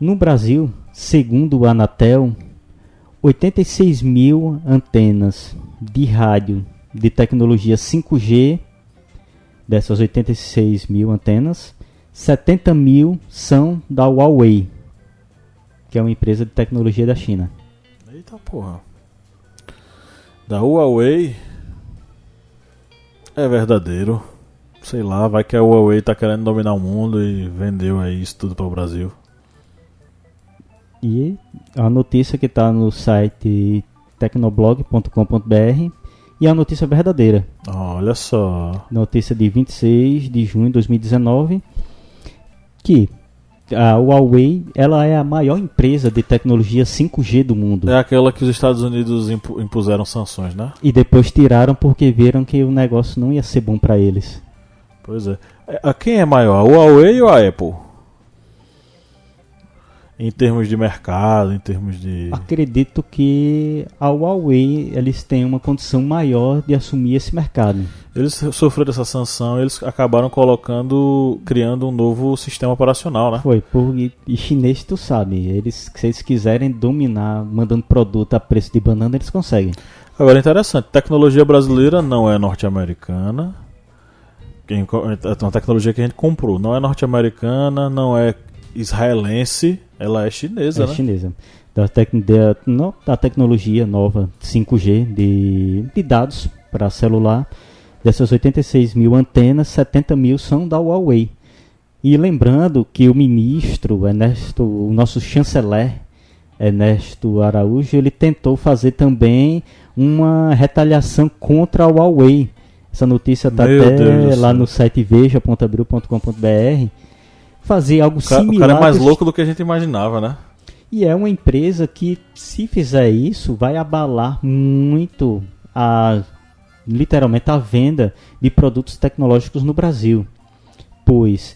[SPEAKER 2] No Brasil, segundo o Anatel, 86 mil antenas de rádio de tecnologia 5G, dessas 86 mil antenas, 70 mil são da Huawei, que é uma empresa de tecnologia da China.
[SPEAKER 1] Eita porra. Da Huawei é verdadeiro. Sei lá, vai que a Huawei tá querendo dominar o mundo e vendeu aí isso tudo para o Brasil.
[SPEAKER 2] E a notícia que está no site tecnoblog.com.br e a notícia verdadeira.
[SPEAKER 1] Olha só.
[SPEAKER 2] Notícia de 26 de junho de 2019, que a Huawei ela é a maior empresa de tecnologia 5G do mundo.
[SPEAKER 1] É aquela que os Estados Unidos impuseram sanções, né?
[SPEAKER 2] E depois tiraram porque viram que o negócio não ia ser bom para eles.
[SPEAKER 1] Pois é. Quem é maior, a Huawei ou a Apple? Em termos de mercado, em termos de...
[SPEAKER 2] Acredito que a Huawei eles têm uma condição maior de assumir esse mercado.
[SPEAKER 1] Eles sofreram essa sanção, eles acabaram criando um novo sistema operacional, né?
[SPEAKER 2] Foi, e chinês tu sabe, se eles quiserem dominar mandando produto a preço de banana, eles conseguem.
[SPEAKER 1] Agora, interessante, tecnologia brasileira não é norte-americana, é uma tecnologia que a gente comprou, não é norte-americana, não é israelense, ela é chinesa, né?
[SPEAKER 2] É chinesa. Da tecnologia nova 5G de dados para celular, dessas 86 mil antenas, 70 mil são da Huawei. E lembrando que o ministro, o nosso chanceler, Ernesto Araújo, ele tentou fazer também uma retaliação contra a Huawei, Essa notícia está
[SPEAKER 1] Meu
[SPEAKER 2] até
[SPEAKER 1] Deus do
[SPEAKER 2] lá
[SPEAKER 1] céu.
[SPEAKER 2] no site veja.abril.com.br. Fazer algo
[SPEAKER 1] O
[SPEAKER 2] similar.
[SPEAKER 1] cara é mais louco do que a gente imaginava, né?
[SPEAKER 2] E é uma empresa que, se fizer isso, vai abalar muito literalmente a venda de produtos tecnológicos no Brasil. Pois,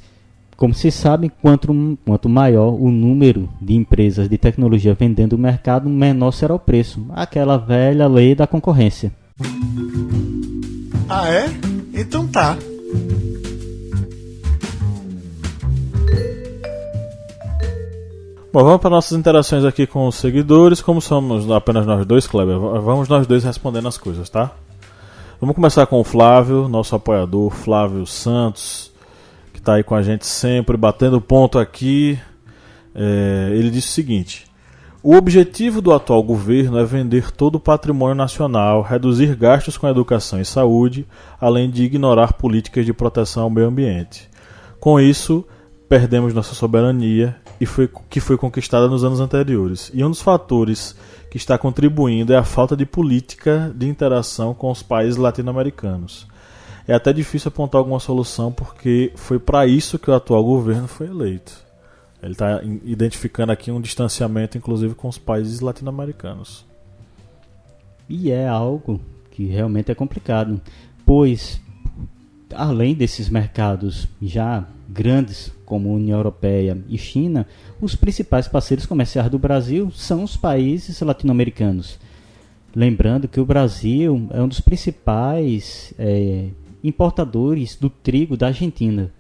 [SPEAKER 2] como vocês sabem, quanto maior o número de empresas de tecnologia vendendo no mercado, menor será o preço. Aquela velha lei da concorrência.
[SPEAKER 4] Ah, é? Então tá.
[SPEAKER 1] Bom, vamos para nossas interações aqui com os seguidores. Como somos apenas nós dois, Kleber, vamos nós dois respondendo as coisas, tá? Vamos começar com o Flávio, nosso apoiador, Flávio Santos, que está aí com a gente sempre, batendo ponto aqui. Ele disse o seguinte: o objetivo do atual governo é vender todo o patrimônio nacional, reduzir gastos com educação e saúde, além de ignorar políticas de proteção ao meio ambiente. Com isso, perdemos nossa soberania que foi conquistada nos anos anteriores. E um dos fatores que está contribuindo é a falta de política de interação com os países latino-americanos. É até difícil apontar alguma solução porque foi para isso que o atual governo foi eleito. Ele está identificando aqui um distanciamento, inclusive, com os países latino-americanos.
[SPEAKER 2] E é algo que realmente é complicado, pois, além desses mercados já grandes, como a União Europeia e China, os principais parceiros comerciais do Brasil são os países latino-americanos. Lembrando que o Brasil é um dos principais importadores do trigo da Argentina.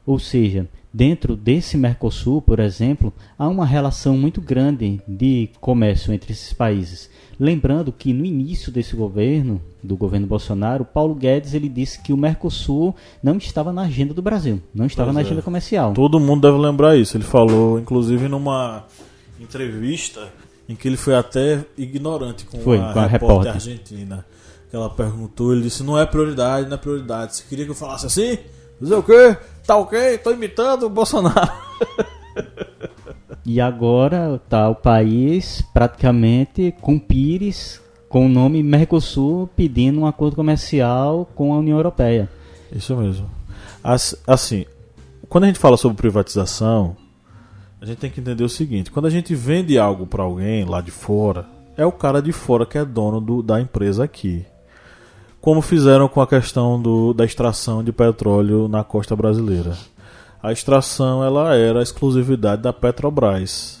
[SPEAKER 2] Ou seja, dentro desse Mercosul, por exemplo, há uma relação muito grande de comércio entre esses países. Lembrando que no início desse governo, do governo Bolsonaro, Paulo Guedes ele disse que o Mercosul não estava na agenda do Brasil, não estava na agenda comercial.
[SPEAKER 1] Todo mundo deve lembrar isso. Ele falou, inclusive, numa entrevista em que ele foi até ignorante com a repórter argentina. Que ela perguntou, ele disse: não é prioridade, não é prioridade. Você queria que eu falasse assim? Dizer o quê? Tá ok? Tô imitando o Bolsonaro.
[SPEAKER 2] E agora está o país praticamente com Pires, com o nome Mercosul, pedindo um acordo comercial com a União Europeia.
[SPEAKER 1] Isso mesmo. Assim, quando a gente fala sobre privatização, a gente tem que entender o seguinte: quando a gente vende algo para alguém lá de fora, é o cara de fora que é dono da empresa aqui. Como fizeram com a questão da extração de petróleo na costa brasileira. A extração ela era a exclusividade da Petrobras.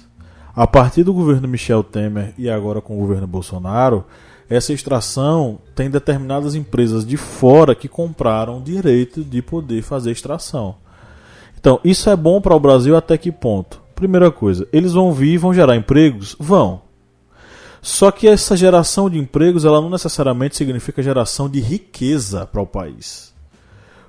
[SPEAKER 1] A partir do governo Michel Temer e agora com o governo Bolsonaro, essa extração tem determinadas empresas de fora que compraram o direito de poder fazer extração. Então, isso é bom para o Brasil até que ponto? Primeira coisa, eles vão vir e vão gerar empregos? Vão. Só que essa geração de empregos ela não necessariamente significa geração de riqueza para o país.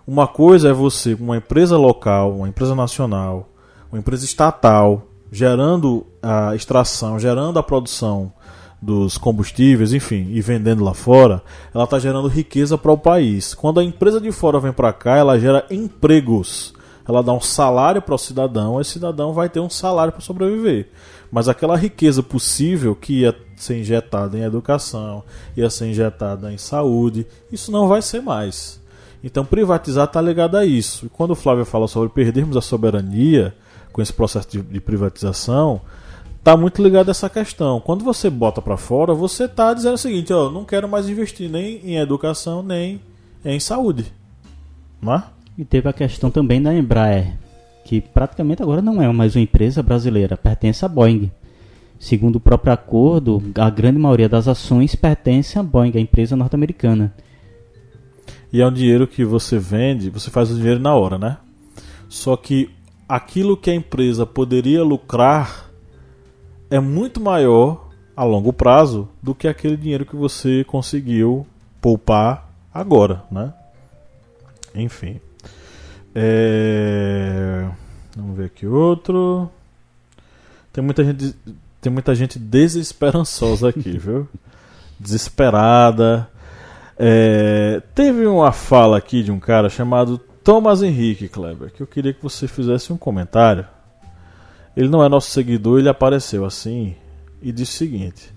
[SPEAKER 1] Uma coisa é você, uma empresa local, uma empresa nacional, uma empresa estatal, gerando a extração, gerando a produção dos combustíveis, enfim, e vendendo lá fora, ela está gerando riqueza para o país. Quando a empresa de fora vem para cá, ela gera empregos. Ela dá um salário para o cidadão, esse cidadão vai ter um salário para sobreviver. Mas aquela riqueza possível que ia ser injetada em educação, ia ser injetada em saúde, isso não vai ser mais. Então privatizar está ligado a isso. E quando o Flávio fala sobre perdermos a soberania com esse processo de privatização, está muito ligado a essa questão. Quando você bota para fora, você está dizendo o seguinte: ó, não quero mais investir nem em educação, nem em saúde. Não é?
[SPEAKER 2] E teve a questão também da Embraer, que praticamente agora não é mais uma empresa brasileira, pertence à Boeing. Segundo o próprio acordo, a grande maioria das ações pertence à Boeing, a empresa norte-americana.
[SPEAKER 1] E é um dinheiro que você vende, você faz o dinheiro na hora, né? Só que aquilo que a empresa poderia lucrar é muito maior a longo prazo do que aquele dinheiro que você conseguiu poupar agora, né? Enfim. Vamos ver aqui outro. Tem muita gente desesperançosa aqui, viu? Desesperada. Teve uma fala aqui de um cara chamado Thomas Henrique, Kleber, que eu queria que você fizesse um comentário. Ele não é nosso seguidor, ele apareceu assim e disse o seguinte: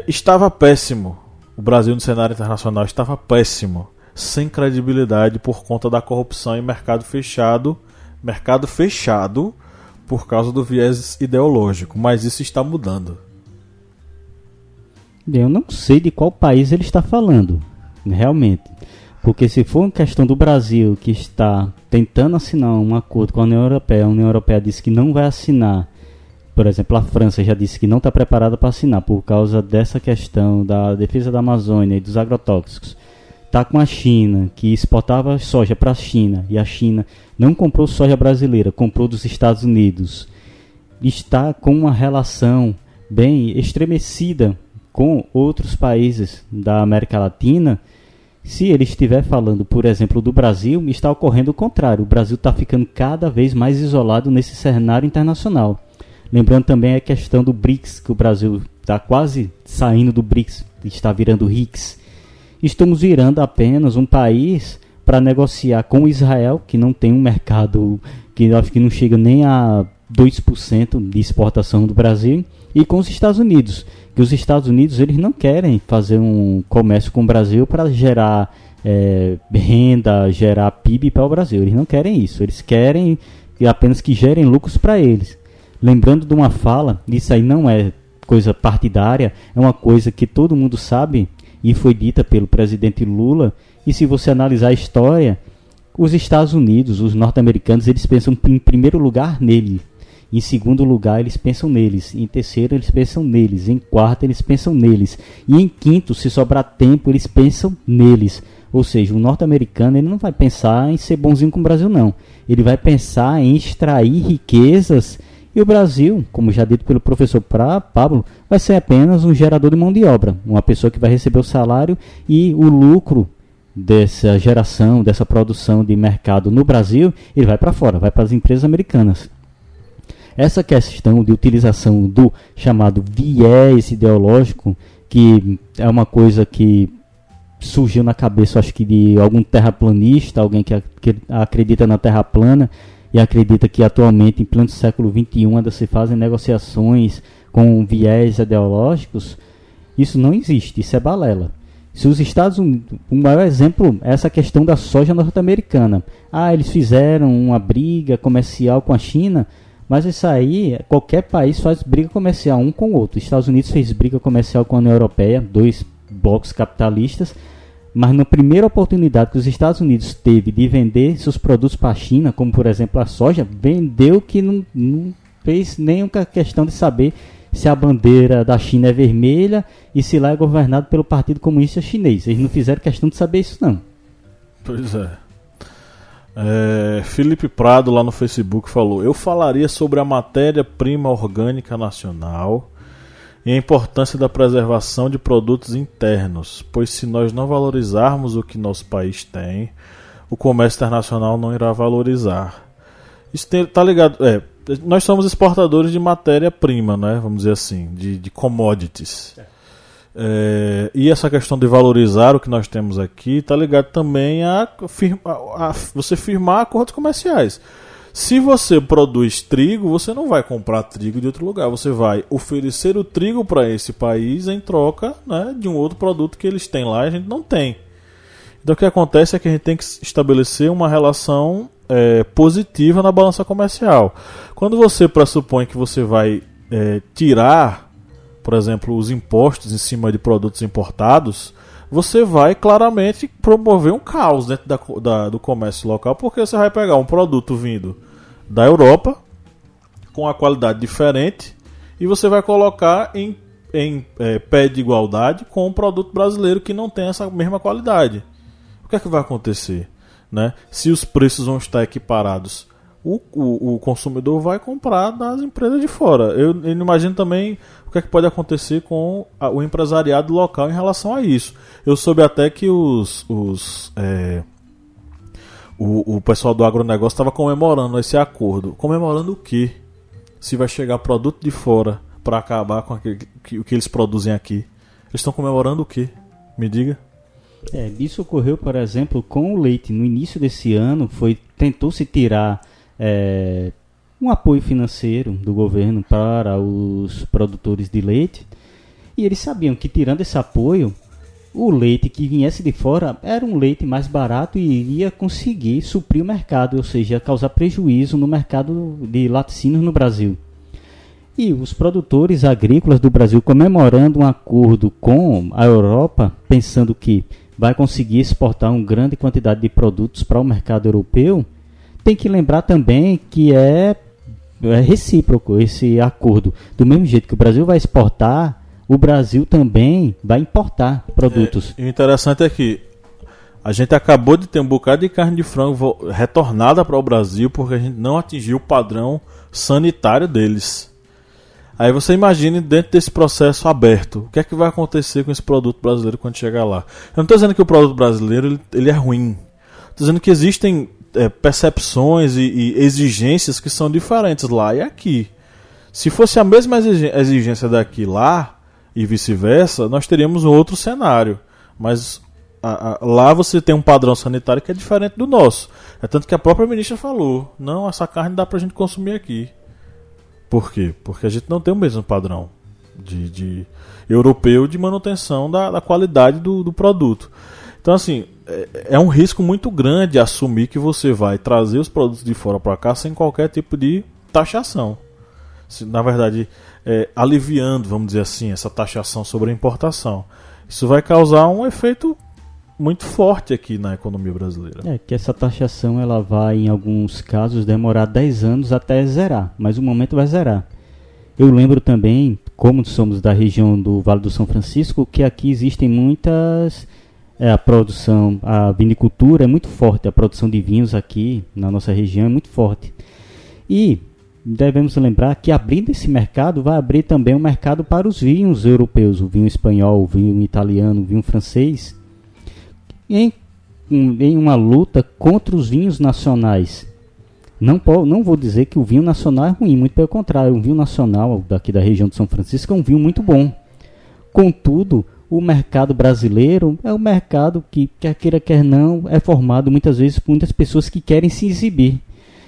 [SPEAKER 1] estava péssimo o Brasil no cenário internacional estava péssimo, sem credibilidade por conta da corrupção e mercado fechado por causa do viés ideológico, mas isso está mudando.
[SPEAKER 2] Eu não sei de qual país ele está falando, realmente. Porque se for uma questão do Brasil, que está tentando assinar um acordo com a União Europeia disse que não vai assinar. Por exemplo, a França já disse que não está preparada para assinar por causa dessa questão da defesa da Amazônia e dos agrotóxicos. Está com a China, que exportava soja para a China, e a China não comprou soja brasileira, comprou dos Estados Unidos. Está com uma relação bem estremecida com outros países da América Latina. Se ele estiver falando, por exemplo, do Brasil, está ocorrendo o contrário. O Brasil está ficando cada vez mais isolado nesse cenário internacional. Lembrando também a questão do BRICS, que o Brasil está quase saindo do BRICS, está virando RICS. Estamos virando apenas um país para negociar com Israel, que não tem um mercado, que acho que não chega nem a 2% de exportação do Brasil, e com os Estados Unidos, que os Estados Unidos eles não querem fazer um comércio com o Brasil para gerar renda, gerar PIB para o Brasil. Eles não querem isso, eles querem apenas que gerem lucros para eles. Lembrando de uma fala, isso aí não é coisa partidária, é uma coisa que todo mundo sabe e foi dita pelo presidente Lula, e se você analisar a história, os Estados Unidos, os norte-americanos, eles pensam em primeiro lugar nele. Em segundo lugar, eles pensam neles. Em terceiro, eles pensam neles. Em quarto, eles pensam neles. E em quinto, se sobrar tempo, eles pensam neles. Ou seja, o norte-americano ele não vai pensar em ser bonzinho com o Brasil, não. Ele vai pensar em extrair riquezas. E o Brasil, como já dito pelo professor Pablo, vai ser apenas um gerador de mão de obra. Uma pessoa que vai receber o salário e o lucro dessa geração, dessa produção de mercado no Brasil, ele vai para fora, vai para as empresas americanas. Essa questão de utilização do chamado viés ideológico, que é uma coisa que surgiu na cabeça, acho que de algum terraplanista, alguém que acredita na Terra plana e acredita que atualmente, em pleno século XXI, ainda se fazem negociações com viés ideológicos. Isso não existe, isso é balela. Se os Estados Unidos, o maior exemplo é essa questão da soja norte-americana. Eles fizeram uma briga comercial com a China, mas isso aí, qualquer país faz briga comercial um com o outro. Os Estados Unidos fez briga comercial com a União Europeia, dois blocos capitalistas, mas na primeira oportunidade que os Estados Unidos teve de vender seus produtos para a China, como por exemplo a soja, vendeu que não fez nenhuma questão de saber se a bandeira da China é vermelha e se lá é governado pelo Partido Comunista Chinês. Eles não fizeram questão de saber isso, não.
[SPEAKER 1] Pois é. Felipe Prado lá no Facebook falou: eu falaria sobre a matéria-prima orgânica nacional e a importância da preservação de produtos internos, pois se nós não valorizarmos o que nosso país tem, o comércio internacional não irá valorizar. Isso tá ligado? Nós somos exportadores de matéria-prima, né? Vamos dizer assim, de commodities. E essa questão de valorizar o que nós temos aqui está ligado também a você firmar acordos comerciais. Se você produz trigo, você não vai comprar trigo de outro lugar, você vai oferecer o trigo para esse país em troca, né, de um outro produto que eles têm lá e a gente não tem. Então o que acontece é que a gente tem que estabelecer uma relação positiva na balança comercial. Quando você pressupõe que você vai tirar, por exemplo, os impostos em cima de produtos importados, você vai claramente promover um caos dentro do comércio local, porque você vai pegar um produto vindo da Europa, com a qualidade diferente, e você vai colocar em pé de igualdade com um produto brasileiro que não tem essa mesma qualidade. O que é que vai acontecer? Né? Se os preços vão estar equiparados, o consumidor vai comprar das empresas de fora. Eu imagino também o que é que pode acontecer com o empresariado local em relação a isso. Eu soube até que o pessoal do agronegócio estava comemorando esse acordo. Comemorando o quê? Se vai chegar produto de fora para acabar com o que eles produzem aqui. Eles estão comemorando o quê? Me diga.
[SPEAKER 2] Isso ocorreu, por exemplo, com o leite. No início desse ano, tentou-se tirar um apoio financeiro do governo para os produtores de leite, e eles sabiam que tirando esse apoio, o leite que viesse de fora era um leite mais barato e iria conseguir suprir o mercado, ou seja, causar prejuízo no mercado de laticínios no Brasil. E os produtores agrícolas do Brasil, comemorando um acordo com a Europa, pensando que vai conseguir exportar uma grande quantidade de produtos para o mercado europeu, tem que lembrar também que é recíproco esse acordo. Do mesmo jeito que o Brasil vai exportar, o Brasil também vai importar produtos.
[SPEAKER 1] E o interessante é que a gente acabou de ter um bocado de carne de frango retornada para o Brasil porque a gente não atingiu o padrão sanitário deles. Aí você imagine dentro desse processo aberto, o que é que vai acontecer com esse produto brasileiro quando chegar lá. Eu não estou dizendo que o produto brasileiro ele é ruim. Estou dizendo que existem percepções e exigências que são diferentes lá e aqui. Se fosse a mesma exigência daqui lá e vice-versa, nós teríamos um outro cenário. Mas lá você tem um padrão sanitário que é diferente do nosso. É tanto que a própria ministra falou, não, essa carne dá pra gente consumir aqui. Por quê? Porque a gente não tem o mesmo padrão de europeu de manutenção da qualidade do produto. Então, assim, é um risco muito grande assumir que você vai trazer os produtos de fora para cá sem qualquer tipo de taxação. Na verdade, aliviando, vamos dizer assim, essa taxação sobre a importação. Isso vai causar um efeito muito forte aqui na economia brasileira.
[SPEAKER 2] Que essa taxação ela vai, em alguns casos, demorar 10 anos até zerar, mas o momento vai zerar. Eu lembro também, como somos da região do Vale do São Francisco, que aqui existem muitas... a produção, a vinicultura é muito forte, a produção de vinhos aqui na nossa região é muito forte. E devemos lembrar que abrindo esse mercado, vai abrir também um mercado para os vinhos europeus, o vinho espanhol, o vinho italiano, o vinho francês, em uma luta contra os vinhos nacionais. Não vou dizer que o vinho nacional é ruim, muito pelo contrário, o vinho nacional daqui da região de São Francisco é um vinho muito bom. Contudo, o mercado brasileiro é um mercado que, quer queira, quer não, é formado muitas vezes por muitas pessoas que querem se exibir.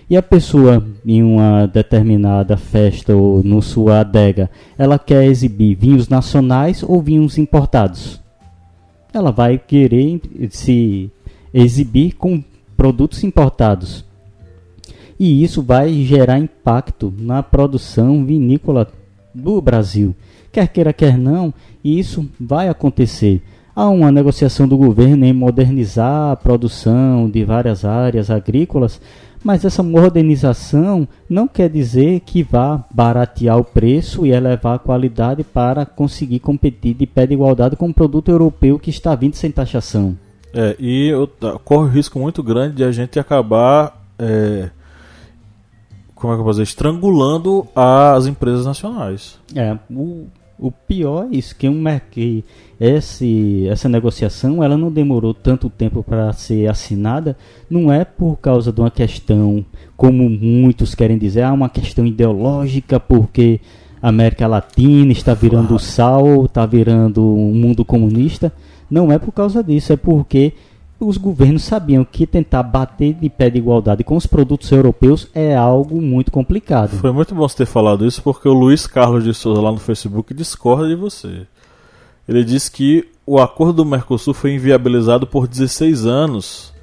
[SPEAKER 2] E a pessoa, em uma determinada festa ou na sua adega, ela quer exibir vinhos nacionais ou vinhos importados. Ela vai querer se exibir com produtos importados. E isso vai gerar impacto na produção vinícola do Brasil. Quer queira, quer não, isso vai acontecer. Há uma negociação do governo em modernizar a produção de várias áreas agrícolas, mas essa modernização não quer dizer que vá baratear o preço e elevar a qualidade para conseguir competir de pé de igualdade com um produto europeu que está vindo sem taxação.
[SPEAKER 1] E corre o risco muito grande de a gente acabar como é que eu posso dizer, estrangulando as empresas nacionais.
[SPEAKER 2] O pior é isso, que essa negociação ela não demorou tanto tempo para ser assinada, não é por causa de uma questão, como muitos querem dizer, uma questão ideológica, porque a América Latina está virando sal, está virando um mundo comunista. Não é por causa disso, é porque os governos sabiam que tentar bater de pé de igualdade com os produtos europeus é algo muito complicado.
[SPEAKER 1] Foi muito bom você ter falado isso, porque o Luiz Carlos de Souza lá no Facebook discorda de você. Ele diz que o acordo do Mercosul foi inviabilizado por 16 anos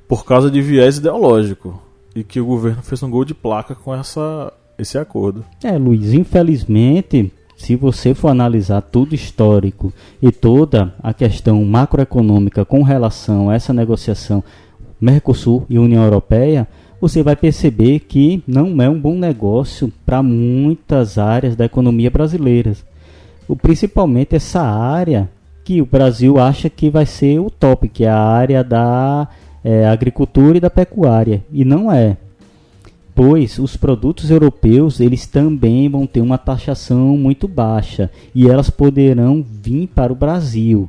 [SPEAKER 1] por causa de viés ideológico e que o governo fez um gol de placa com esse acordo.
[SPEAKER 2] Luiz, infelizmente, se você for analisar tudo histórico e toda a questão macroeconômica com relação a essa negociação Mercosul e União Europeia, você vai perceber que não é um bom negócio para muitas áreas da economia brasileira. Principalmente essa área que o Brasil acha que vai ser o top, que é a área da agricultura e da pecuária, e não é. Pois os produtos europeus eles também vão ter uma taxação muito baixa e elas poderão vir para o Brasil.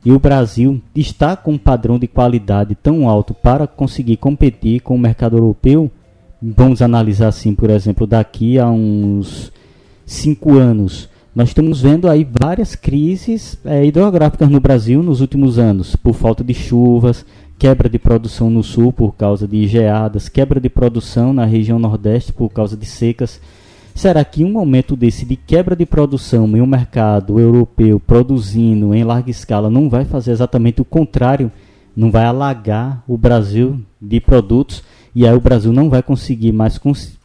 [SPEAKER 2] E o Brasil está com um padrão de qualidade tão alto para conseguir competir com o mercado europeu. Vamos analisar assim, por exemplo, daqui a uns 5 anos. Nós estamos vendo aí várias crises hidrográficas no Brasil nos últimos anos, por falta de chuvas, quebra de produção no sul por causa de geadas, quebra de produção na região nordeste por causa de secas. Será que um momento desse de quebra de produção em um mercado europeu produzindo em larga escala não vai fazer exatamente o contrário? Não vai alagar o Brasil de produtos e aí o Brasil não vai conseguir mais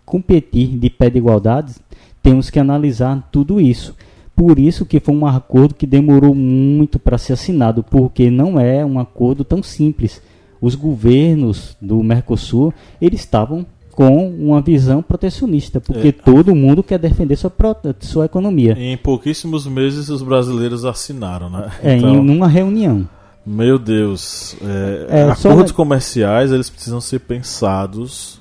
[SPEAKER 2] competir de pé de igualdade? Temos que analisar tudo isso. Por isso que foi um acordo que demorou muito para ser assinado, porque não é um acordo tão simples. Os governos do Mercosul, eles estavam com uma visão protecionista, porque todo mundo quer defender sua economia.
[SPEAKER 1] Em pouquíssimos meses os brasileiros assinaram, né?
[SPEAKER 2] Em uma reunião.
[SPEAKER 1] Meu Deus, acordos comerciais, eles precisam ser pensados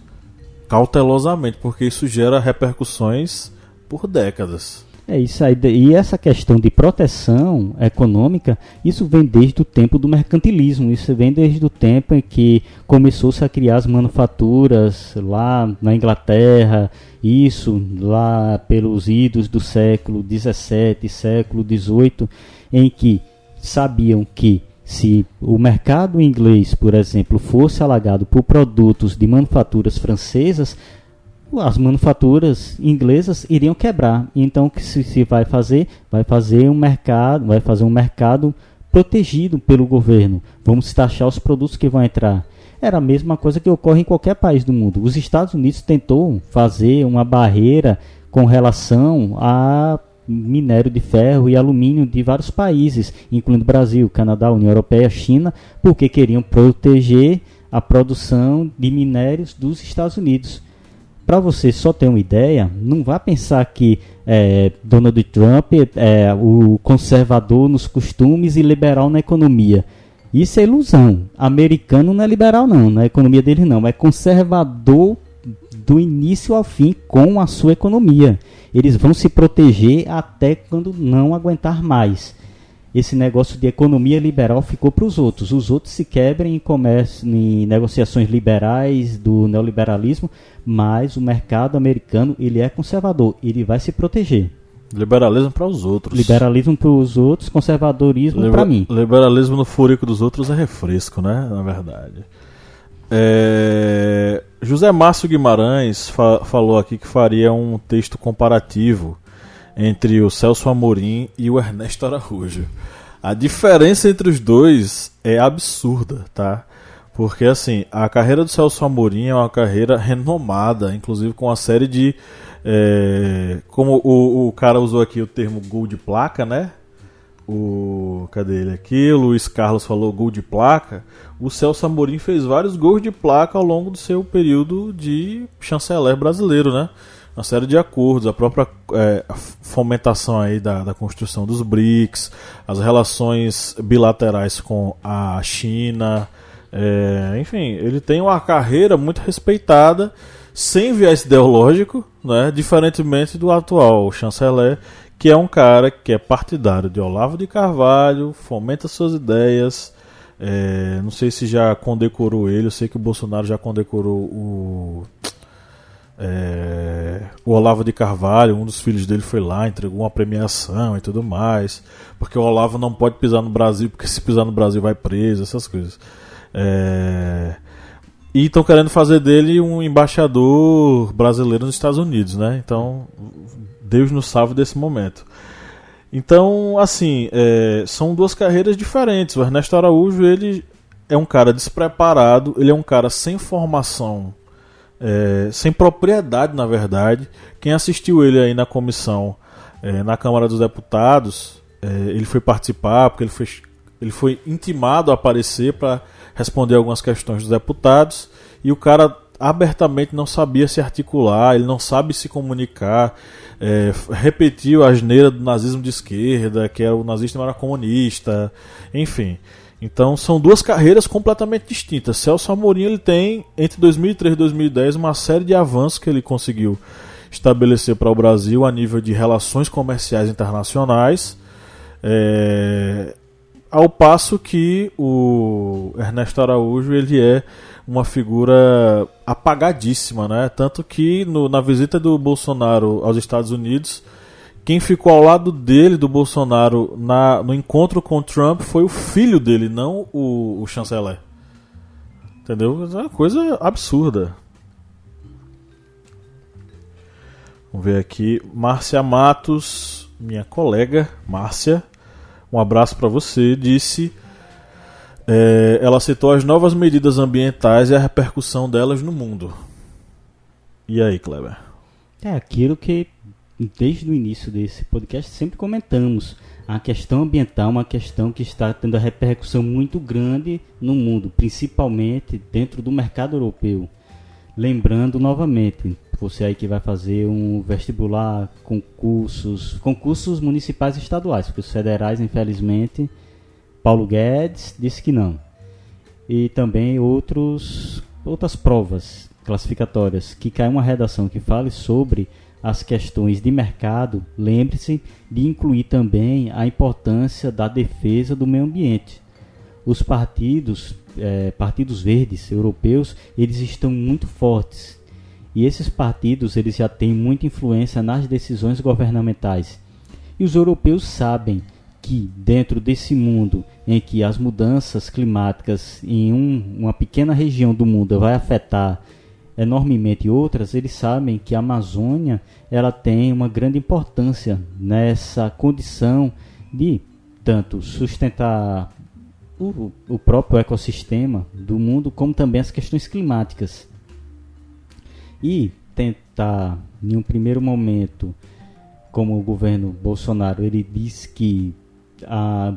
[SPEAKER 1] cautelosamente, porque isso gera repercussões por décadas.
[SPEAKER 2] É isso aí. E essa questão de proteção econômica, isso vem desde o tempo do mercantilismo. Isso vem desde o tempo em que começou-se a criar as manufaturas lá na Inglaterra. Isso lá pelos idos do século XVII, século XVIII, em que sabiam que se o mercado inglês, por exemplo, fosse alagado por produtos de manufaturas francesas, as manufaturas inglesas iriam quebrar. Então o que se vai fazer? Vai fazer um mercado protegido pelo governo. Vamos taxar os produtos que vão entrar. Era a mesma coisa que ocorre em qualquer país do mundo. Os Estados Unidos tentou fazer uma barreira com relação a minério de ferro e alumínio de vários países, incluindo Brasil, Canadá, União Europeia, China, porque queriam proteger a produção de minérios dos Estados Unidos. Para você só ter uma ideia, não vá pensar que Donald Trump é o conservador nos costumes e liberal na economia. Isso é ilusão. Americano não é liberal não, na economia dele não. É conservador do início ao fim com a sua economia. Eles vão se proteger até quando não aguentar mais. Esse negócio de economia liberal ficou para os outros. Os outros se quebram em negociações liberais do neoliberalismo, mas o mercado americano ele é conservador, ele vai se proteger.
[SPEAKER 1] Liberalismo para os outros.
[SPEAKER 2] Liberalismo para os outros, conservadorismo para mim.
[SPEAKER 1] Liberalismo no furico dos outros é refresco, né? Na verdade. José Márcio Guimarães falou aqui que faria um texto comparativo entre o Celso Amorim e o Ernesto Araújo. A diferença entre os dois é absurda, tá? Porque, assim, a carreira do Celso Amorim é uma carreira renomada, inclusive com uma série de... como o cara usou aqui o termo gol de placa, né? Cadê ele aqui? O Luiz Carlos falou gol de placa. O Celso Amorim fez vários gols de placa ao longo do seu período de chanceler brasileiro, né? Uma série de acordos, a própria fomentação aí da construção dos BRICS, as relações bilaterais com a China, enfim, ele tem uma carreira muito respeitada, sem viés ideológico, né, diferentemente do atual chanceler, que é um cara que é partidário de Olavo de Carvalho, fomenta suas ideias, não sei se já condecorou ele, eu sei que o Bolsonaro já condecorou o Olavo de Carvalho, um dos filhos dele foi lá, entregou uma premiação e tudo mais, porque o Olavo não pode pisar no Brasil, porque se pisar no Brasil vai preso, essas coisas. E estão querendo fazer dele um embaixador brasileiro nos Estados Unidos, né? Então, Deus nos salve desse momento. Então, assim, são duas carreiras diferentes. O Ernesto Araújo, ele é um cara despreparado, ele é um cara sem formação, sem propriedade, na verdade. Quem assistiu ele aí na comissão, na Câmara dos Deputados, ele foi participar, porque ele foi intimado a aparecer para responder algumas questões dos deputados, e o cara abertamente não sabia se articular, ele não sabe se comunicar, repetiu a asneira do nazismo de esquerda, que o nazismo era comunista, enfim. Então são duas carreiras completamente distintas. Celso Amorim, ele tem, entre 2003 e 2010, uma série de avanços que ele conseguiu estabelecer para o Brasil a nível de relações comerciais internacionais, ao passo que o Ernesto Araújo, ele é uma figura apagadíssima, né? Tanto que na visita do Bolsonaro aos Estados Unidos, quem ficou ao lado dele, do Bolsonaro, no encontro com o Trump, foi o filho dele, não o chanceler. Entendeu? É uma coisa absurda. Vamos ver aqui. Márcia Matos, minha colega Márcia, um abraço para você, disse... ela citou as novas medidas ambientais e a repercussão delas no mundo. E aí, Kleber?
[SPEAKER 2] É aquilo que, desde o início desse podcast, sempre comentamos. A questão ambiental é uma questão que está tendo a repercussão muito grande no mundo, principalmente dentro do mercado europeu. Lembrando novamente, você aí que vai fazer um vestibular, concursos municipais e estaduais, porque os federais, infelizmente, Paulo Guedes disse que não. E também outras provas classificatórias, que cai uma redação que fale sobre as questões de mercado, lembre-se de incluir também a importância da defesa do meio ambiente. Os partidos verdes europeus, eles estão muito fortes. E esses partidos, eles já têm muita influência nas decisões governamentais. E os europeus sabem que dentro desse mundo em que as mudanças climáticas em uma pequena região do mundo vai afetar enormemente outras, eles sabem que a Amazônia ela tem uma grande importância nessa condição de tanto sustentar o próprio ecossistema do mundo, como também as questões climáticas. E tentar, em um primeiro momento, como o governo Bolsonaro, ele diz que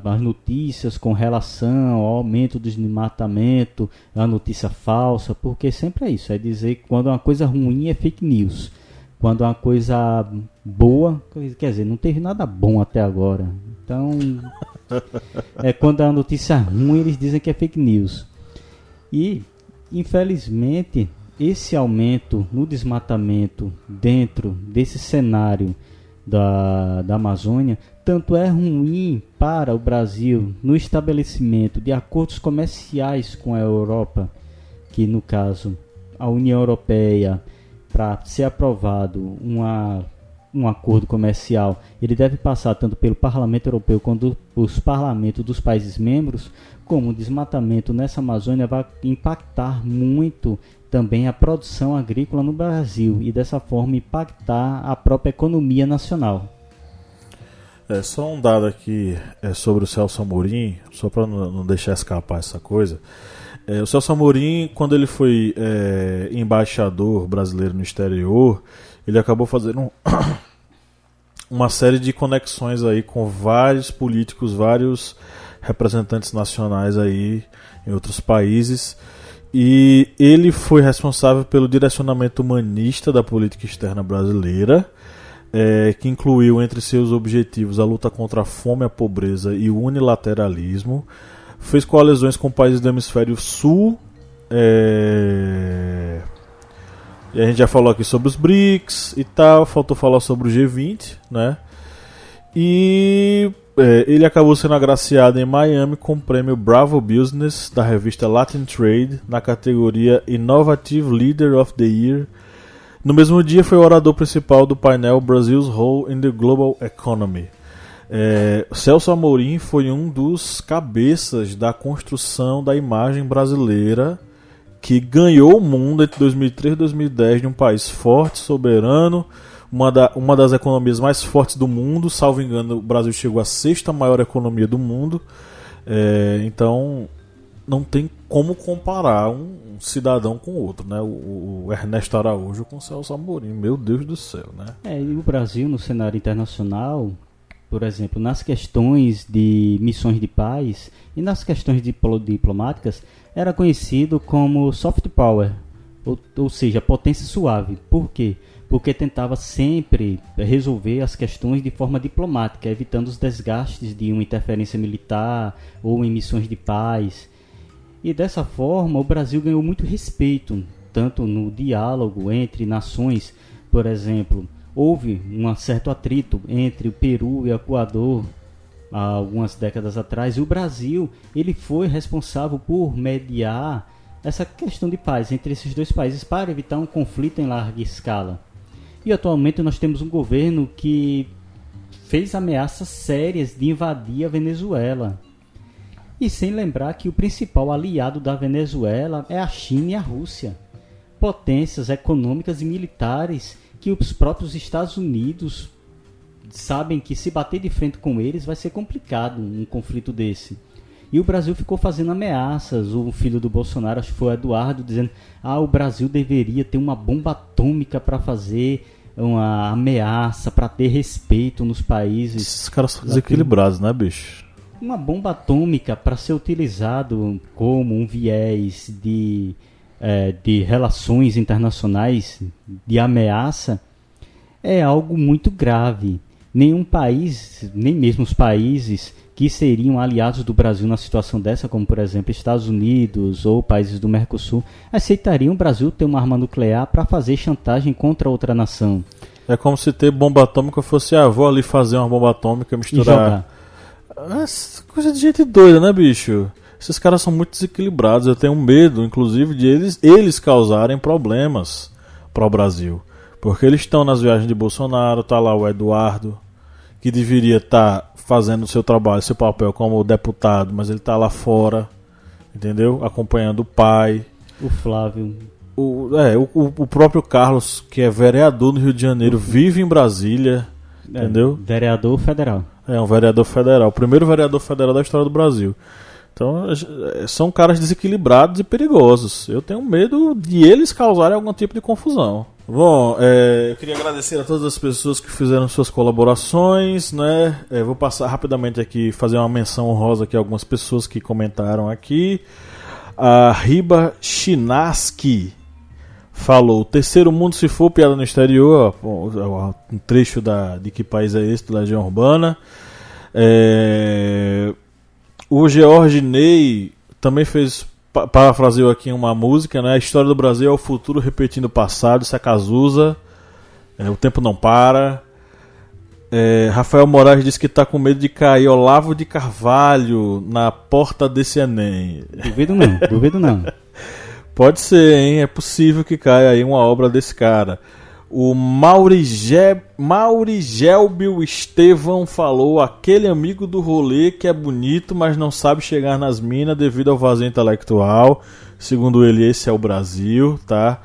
[SPEAKER 2] as notícias com relação ao aumento do desmatamento é uma notícia falsa, porque sempre é isso, é dizer que quando uma coisa ruim é fake news, quando uma coisa boa, quer dizer, não teve nada bom até agora, então quando a notícia ruim eles dizem que é fake news. E infelizmente esse aumento no desmatamento dentro desse cenário da Amazônia tanto é ruim para o Brasil no estabelecimento de acordos comerciais com a Europa, que no caso a União Europeia, para ser aprovado um acordo comercial, ele deve passar tanto pelo Parlamento Europeu quanto os parlamentos dos países membros. Como o desmatamento nessa Amazônia vai impactar muito também a produção agrícola no Brasil e dessa forma impactar a própria economia nacional.
[SPEAKER 1] Só um dado aqui sobre o Celso Amorim, só para não deixar escapar essa coisa. O Celso Amorim, quando ele foi embaixador brasileiro no exterior, ele acabou fazendo uma série de conexões aí com vários políticos, vários representantes nacionais aí em outros países. E ele foi responsável pelo direcionamento humanista da política externa brasileira, que incluiu entre seus objetivos a luta contra a fome, a pobreza e o unilateralismo. Fez coalizões com países do hemisfério sul. E a gente já falou aqui sobre os BRICS e tal. Faltou falar sobre o G20, né? E ele acabou sendo agraciado em Miami com o prêmio Bravo Business da revista Latin Trade na categoria Innovative Leader of the Year. No mesmo dia foi o orador principal do painel Brazil's Role in the Global Economy. Celso Amorim foi um dos cabeças da construção da imagem brasileira que ganhou o mundo entre 2003 e 2010 de um país forte, soberano, uma das economias mais fortes do mundo. Salvo engano, o Brasil chegou à 6ª maior economia do mundo. Então não tem como comparar um cidadão com outro, né? O Ernesto Araújo com o Celso Amorim, meu Deus do céu, né?
[SPEAKER 2] E o Brasil no cenário internacional, por exemplo, nas questões de missões de paz e nas questões diplomáticas, era conhecido como soft power, ou seja, potência suave. Por quê? Porque tentava sempre resolver as questões de forma diplomática, evitando os desgastes de uma interferência militar ou em missões de paz. E dessa forma o Brasil ganhou muito respeito, tanto no diálogo entre nações. Por exemplo, houve um certo atrito entre o Peru e o Equador há algumas décadas atrás, e o Brasil ele foi responsável por mediar essa questão de paz entre esses dois países para evitar um conflito em larga escala. E atualmente nós temos um governo que fez ameaças sérias de invadir a Venezuela. E sem lembrar que o principal aliado da Venezuela é a China e a Rússia, potências econômicas e militares que os próprios Estados Unidos sabem que se bater de frente com eles vai ser complicado um conflito desse. E o Brasil ficou fazendo ameaças. O filho do Bolsonaro, acho que foi o Eduardo, dizendo o Brasil deveria ter uma bomba atômica para fazer uma ameaça, para ter respeito nos países.
[SPEAKER 1] Esses caras são desequilibrados, né, bicho?
[SPEAKER 2] Uma bomba atômica para ser utilizado como um viés de relações internacionais, de ameaça, é algo muito grave. Nenhum país, nem mesmo os países que seriam aliados do Brasil na situação dessa, como por exemplo Estados Unidos ou países do Mercosul, aceitariam o Brasil ter uma arma nuclear para fazer chantagem contra outra nação.
[SPEAKER 1] É como se ter bomba atômica fosse, vou ali fazer uma bomba atômica, misturar. Coisa de gente doida, né, bicho? Esses caras são muito desequilibrados. Eu tenho medo, inclusive, de eles causarem problemas para o Brasil. Porque eles estão nas viagens de Bolsonaro, tá lá o Eduardo, que deveria estar fazendo o seu trabalho, seu papel como deputado, mas ele tá lá fora, entendeu? Acompanhando o pai.
[SPEAKER 2] O Flávio.
[SPEAKER 1] O próprio Carlos, que é vereador no Rio de Janeiro, vive em Brasília, entendeu?
[SPEAKER 2] Vereador federal.
[SPEAKER 1] É um vereador federal, o primeiro vereador federal da história do Brasil. Então, são caras desequilibrados e perigosos. Eu tenho medo de eles causarem algum tipo de confusão. Bom, eu queria agradecer a todas as pessoas que fizeram suas colaborações, né? Vou passar rapidamente aqui, fazer uma menção honrosa aqui a algumas pessoas que comentaram aqui. A Riba Chinaski falou: terceiro mundo se for, piada no exterior. Um trecho de Que País é Esse, do Legião Urbana. O George Ney também parafraseou aqui uma música, né? A história do Brasil é o futuro repetindo o passado. Isso é Cazuza. O tempo não para. Rafael Moraes disse que está com medo de cair Olavo de Carvalho na porta desse Enem.
[SPEAKER 2] Duvido não.
[SPEAKER 1] Pode ser, hein? É possível que caia aí uma obra desse cara. O Maurigelbio Estevão falou: aquele amigo do rolê que é bonito, mas não sabe chegar nas minas devido ao vazio intelectual. Segundo ele, esse é o Brasil, tá?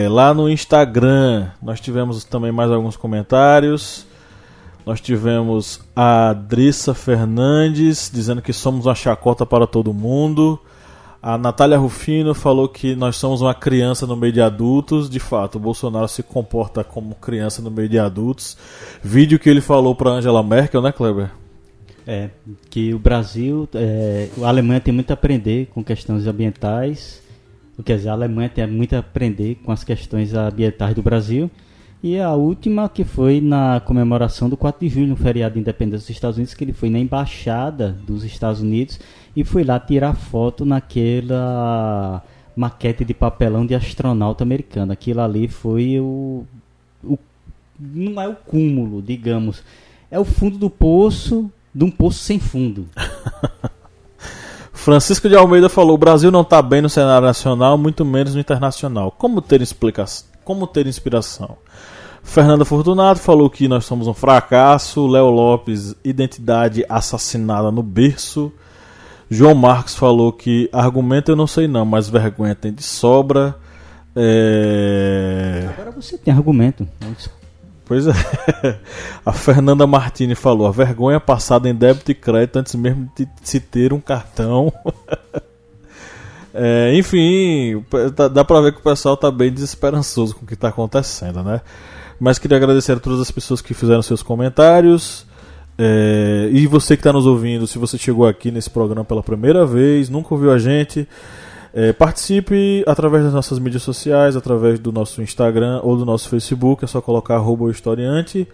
[SPEAKER 1] Lá no Instagram nós tivemos também mais alguns comentários. Nós tivemos a Adrissa Fernandes dizendo que somos uma chacota para todo mundo. A Natália Rufino falou que nós somos uma criança no meio de adultos. De fato, o Bolsonaro se comporta como criança no meio de adultos. Vídeo que ele falou para Angela Merkel, né, Kleber?
[SPEAKER 2] Que o Brasil, a Alemanha tem muito a aprender com questões ambientais. Quer dizer, a Alemanha tem muito a aprender com as questões ambientais do Brasil. E a última, que foi na comemoração do 4 de julho, no feriado de independência dos Estados Unidos, que ele foi na embaixada dos Estados Unidos e foi lá tirar foto naquela maquete de papelão de astronauta americano. Aquilo ali foi não é o cúmulo, digamos. É o fundo do poço, de um poço sem fundo.
[SPEAKER 1] Francisco de Almeida falou: o Brasil não está bem no cenário nacional, muito menos no internacional. Como ter inspiração? Fernanda Fortunato falou que nós somos um fracasso. Léo Lopes: identidade assassinada no berço. João Marcos falou que argumento eu não sei não, mas vergonha tem de sobra.
[SPEAKER 2] Agora você tem argumento.
[SPEAKER 1] Pois é. A Fernanda Martini falou: a vergonha passada em débito e crédito antes mesmo de se ter um cartão. Enfim, dá pra ver que o pessoal tá bem desesperançoso com o que tá acontecendo, né? Mas queria agradecer a todas as pessoas que fizeram seus comentários. E você que está nos ouvindo, se você chegou aqui nesse programa pela primeira vez, nunca ouviu a gente, participe através das nossas mídias sociais, através do nosso Instagram ou do nosso Facebook. É só colocar @historiante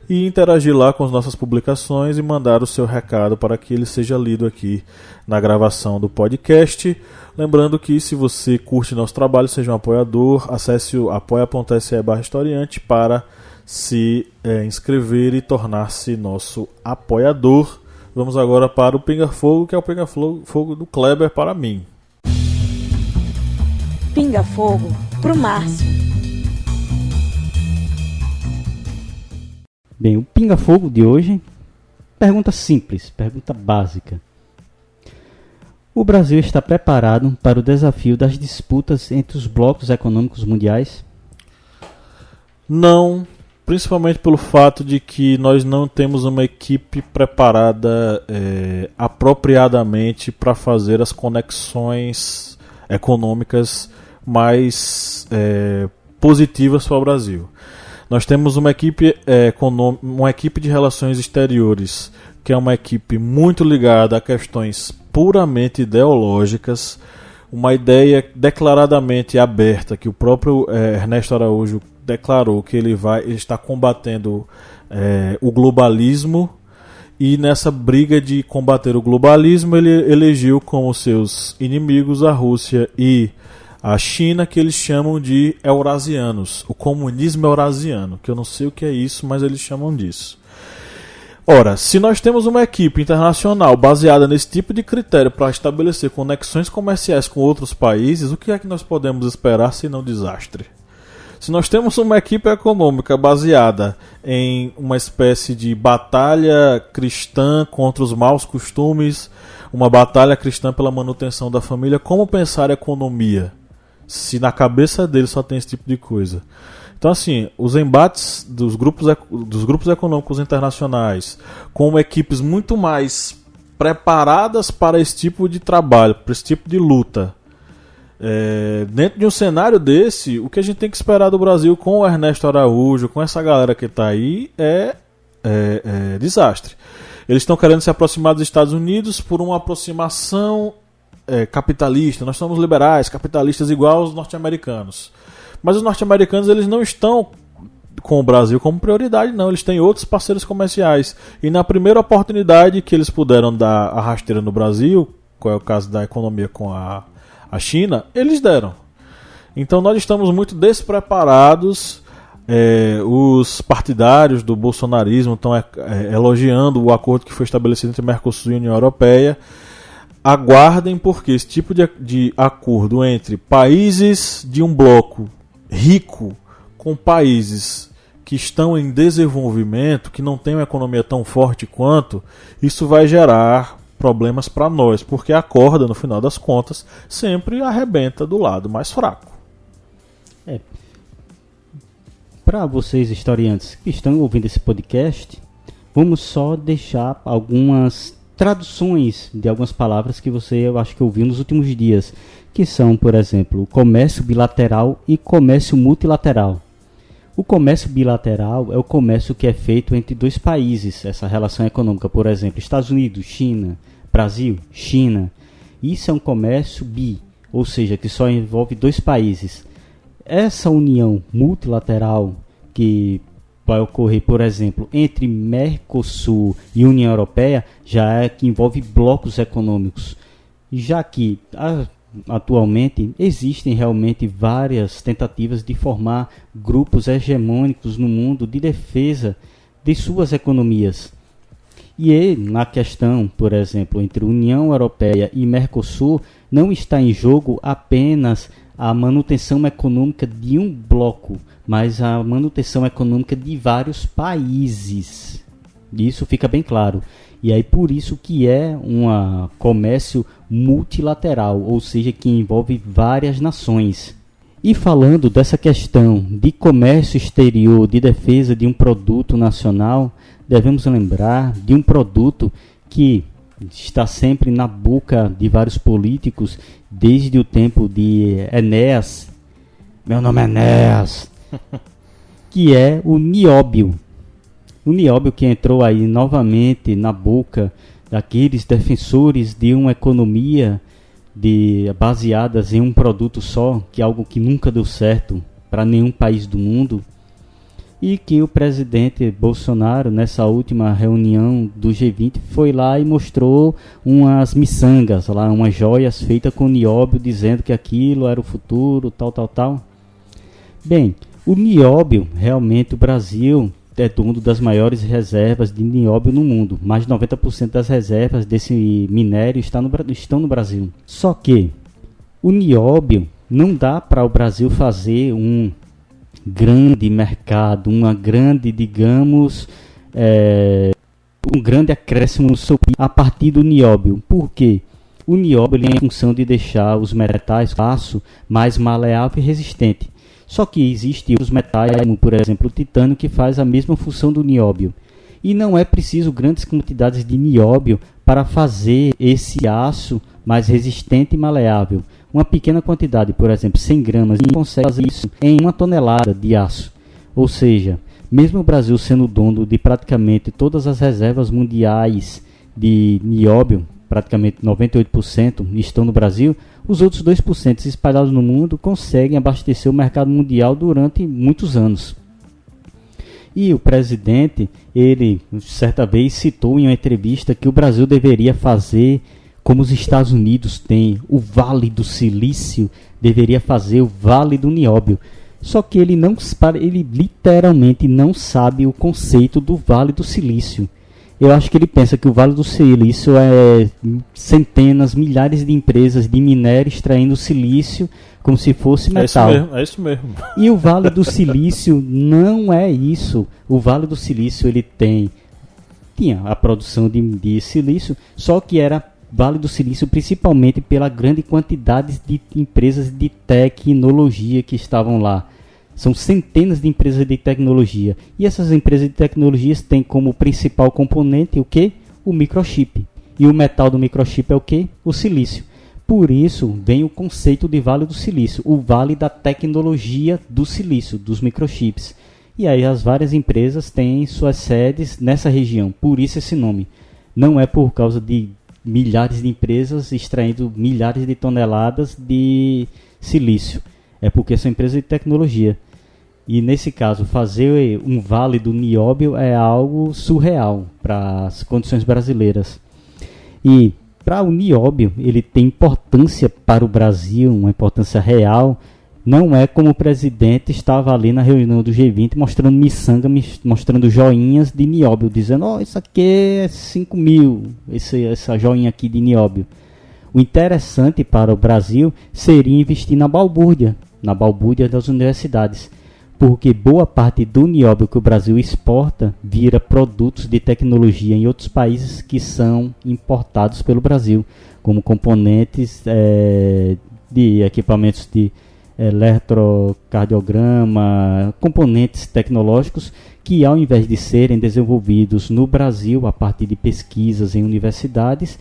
[SPEAKER 1] e interagir lá com as nossas publicações e mandar o seu recado para que ele seja lido aqui na gravação do podcast. Lembrando que, se você curte nosso trabalho, seja um apoiador, acesse o apoia.se/historiante para se inscrever e tornar-se nosso apoiador. Vamos agora para o Pinga Fogo, que é o Pinga Fogo do Kleber para mim.
[SPEAKER 4] Pinga Fogo pro Márcio.
[SPEAKER 2] Bem, o Pinga Fogo de hoje, pergunta simples, pergunta básica. O Brasil está preparado para o desafio das disputas entre os blocos econômicos mundiais?
[SPEAKER 1] Não, principalmente pelo fato de que nós não temos uma equipe preparada apropriadamente para fazer as conexões econômicas mais positivas para o Brasil. Nós temos uma equipe de relações exteriores, que é uma equipe muito ligada a questões puramente ideológicas, uma ideia declaradamente aberta, que o próprio Ernesto Araújo declarou que ele está combatendo o globalismo, e nessa briga de combater o globalismo ele elegeu como seus inimigos a Rússia e a China, que eles chamam de eurasianos, o comunismo eurasiano, que eu não sei o que é isso, mas eles chamam disso. Ora, se nós temos uma equipe internacional baseada nesse tipo de critério para estabelecer conexões comerciais com outros países, o que é que nós podemos esperar se não desastre? Se nós temos uma equipe econômica baseada em uma espécie de batalha cristã contra os maus costumes, uma batalha cristã pela manutenção da família, como pensar economia? Se na cabeça dele só tem esse tipo de coisa. Então, assim, os embates dos grupos econômicos internacionais com equipes muito mais preparadas para esse tipo de trabalho, para esse tipo de luta, dentro de um cenário desse, o que a gente tem que esperar do Brasil com o Ernesto Araújo, com essa galera que está aí, é desastre. Eles estão querendo se aproximar dos Estados Unidos por uma aproximação capitalista. Nós somos liberais, capitalistas igual aos norte-americanos. Mas os norte-americanos, eles não estão com o Brasil como prioridade, não. Eles têm outros parceiros comerciais. E na primeira oportunidade que eles puderam dar a rasteira no Brasil, qual é o caso da economia com a China, eles deram. Então nós estamos muito despreparados. Os partidários do bolsonarismo estão elogiando o acordo que foi estabelecido entre Mercosul e União Europeia. Aguardem, porque esse tipo de acordo entre países de um bloco rico com países que estão em desenvolvimento, que não têm uma economia tão forte quanto, isso vai gerar problemas para nós, porque a corda, no final das contas, sempre arrebenta do lado mais fraco.
[SPEAKER 2] Para vocês historiantes que estão ouvindo esse podcast, vamos só deixar algumas traduções de algumas palavras que eu acho que ouviu nos últimos dias, que são, por exemplo, o comércio bilateral e comércio multilateral. O comércio bilateral é o comércio que é feito entre dois países, essa relação econômica, por exemplo, Estados Unidos, China, Brasil, China. Isso é um comércio bi, ou seja, que só envolve dois países. Essa união multilateral que vai ocorrer, por exemplo, entre Mercosul e União Europeia, já é que envolve blocos econômicos. Já que atualmente existem realmente várias tentativas de formar grupos hegemônicos no mundo de defesa de suas economias. E na questão, por exemplo, entre União Europeia e Mercosul, não está em jogo apenas a manutenção econômica de um bloco, mas a manutenção econômica de vários países. Isso fica bem claro. E aí por isso que é um comércio multilateral, ou seja, que envolve várias nações. E falando dessa questão de comércio exterior, de defesa de um produto nacional, devemos lembrar de um produto que está sempre na boca de vários políticos desde o tempo de Enéas. Meu nome é Enéas. Que é o nióbio. O nióbio que entrou aí novamente na boca daqueles defensores de uma economia baseadas em um produto só, que é algo que nunca deu certo para nenhum país do mundo, e que o presidente Bolsonaro, nessa última reunião do G20, foi lá e mostrou umas miçangas, lá, umas joias feitas com nióbio, dizendo que aquilo era o futuro, tal. Bem, o nióbio, realmente o Brasil é dono das maiores reservas de nióbio no mundo. Mais de 90% das reservas desse minério estão no Brasil. Só que o nióbio não dá para o Brasil fazer um grande mercado, uma grande, digamos, um grande acréscimo no seu PIB a partir do nióbio. Por quê? O nióbio tem a função de deixar os metais, aço, mais maleável e resistente. Só que existem outros metais, como por exemplo o titânio, que faz a mesma função do nióbio. E não é preciso grandes quantidades de nióbio para fazer esse aço mais resistente e maleável. Uma pequena quantidade, por exemplo, 100 gramas, consegue fazer isso em 1 tonelada de aço. Ou seja, mesmo o Brasil sendo dono de praticamente todas as reservas mundiais de nióbio, praticamente 98% estão no Brasil, os outros 2% espalhados no mundo conseguem abastecer o mercado mundial durante muitos anos. E o presidente, ele certa vez citou em uma entrevista que o Brasil deveria fazer como os Estados Unidos têm, o Vale do Silício, deveria fazer o Vale do Nióbio. Só que ele literalmente não sabe o conceito do Vale do Silício. Eu acho que ele pensa que o Vale do Silício é centenas, milhares de empresas de minério extraindo silício como se fosse metal.
[SPEAKER 1] É isso mesmo.
[SPEAKER 2] E o Vale do Silício não é isso. O Vale do Silício ele tinha a produção de silício, só que era Vale do Silício principalmente pela grande quantidade de empresas de tecnologia que estavam lá. São centenas de empresas de tecnologia. E essas empresas de tecnologias têm como principal componente o quê? O microchip. E o metal do microchip é o quê? O silício. Por isso vem o conceito de Vale do Silício, o Vale da Tecnologia do Silício, dos microchips. E aí as várias empresas têm suas sedes nessa região, por isso esse nome. Não é por causa de milhares de empresas extraindo milhares de toneladas de silício. É porque são empresas de tecnologia. E nesse caso, fazer um vale do nióbio é algo surreal para as condições brasileiras. E para o nióbio, ele tem importância para o Brasil, uma importância real. Não é como o presidente estava ali na reunião do G20 mostrando miçanga, mostrando joinhas de nióbio, dizendo, isso aqui é 5 mil, essa joinha aqui de nióbio. O interessante para o Brasil seria investir na balbúrdia das universidades, porque boa parte do nióbio que o Brasil exporta vira produtos de tecnologia em outros países que são importados pelo Brasil, como componentes de equipamentos de eletrocardiograma, componentes tecnológicos que, ao invés de serem desenvolvidos no Brasil a partir de pesquisas em universidades,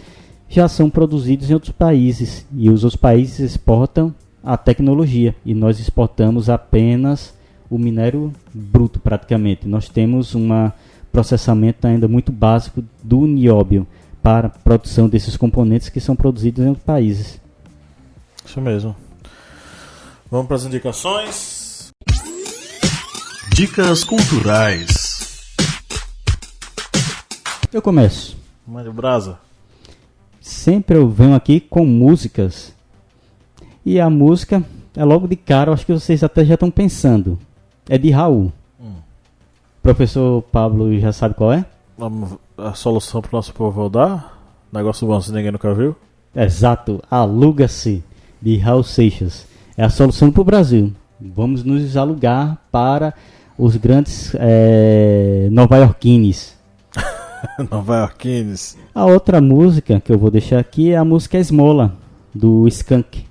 [SPEAKER 2] já são produzidos em outros países, e os outros países exportam a tecnologia e nós exportamos apenas o minério bruto praticamente. Nós temos um processamento ainda muito básico do nióbio para a produção desses componentes que são produzidos em outros países.
[SPEAKER 1] Isso mesmo. Vamos para as indicações.
[SPEAKER 3] Dicas culturais.
[SPEAKER 2] Eu começo.
[SPEAKER 1] Mande brasa.
[SPEAKER 2] Sempre eu venho aqui com músicas. E a música é logo de cara, eu acho que vocês até já estão pensando. É de Raul. Professor Pablo já sabe qual é?
[SPEAKER 1] A solução para o nosso povo dar? Negócio bom se ninguém nunca viu?
[SPEAKER 2] Exato, Aluga-se, de Raul Seixas. É a solução para o Brasil. Vamos nos alugar para os grandes nova-iorquines.
[SPEAKER 1] Nova-iorquines.
[SPEAKER 2] A outra música que eu vou deixar aqui é a música Esmola, do Skank.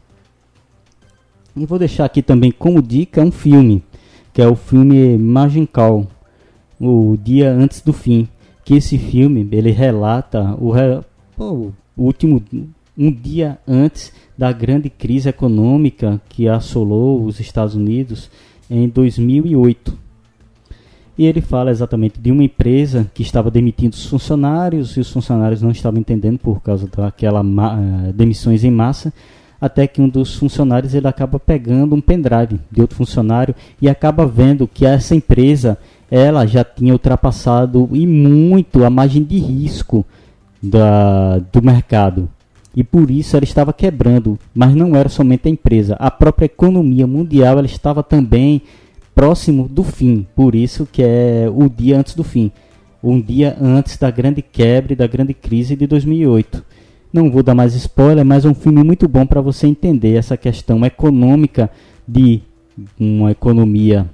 [SPEAKER 2] E vou deixar aqui também como dica um filme, que é o filme Margin Call, O Dia Antes do Fim. Que esse filme, ele relata o último um dia antes da grande crise econômica que assolou os Estados Unidos em 2008. E ele fala exatamente de uma empresa que estava demitindo os funcionários, e os funcionários não estavam entendendo por causa daquela demissões em massa, até que um dos funcionários ele acaba pegando um pendrive de outro funcionário e acaba vendo que essa empresa ela já tinha ultrapassado e muito a margem de risco do mercado. E por isso ela estava quebrando, mas não era somente a empresa, a própria economia mundial ela estava também próximo do fim, por isso que é o dia antes do fim, um dia antes da grande quebra e da grande crise de 2008. Não vou dar mais spoiler, mas é um filme muito bom para você entender essa questão econômica de uma economia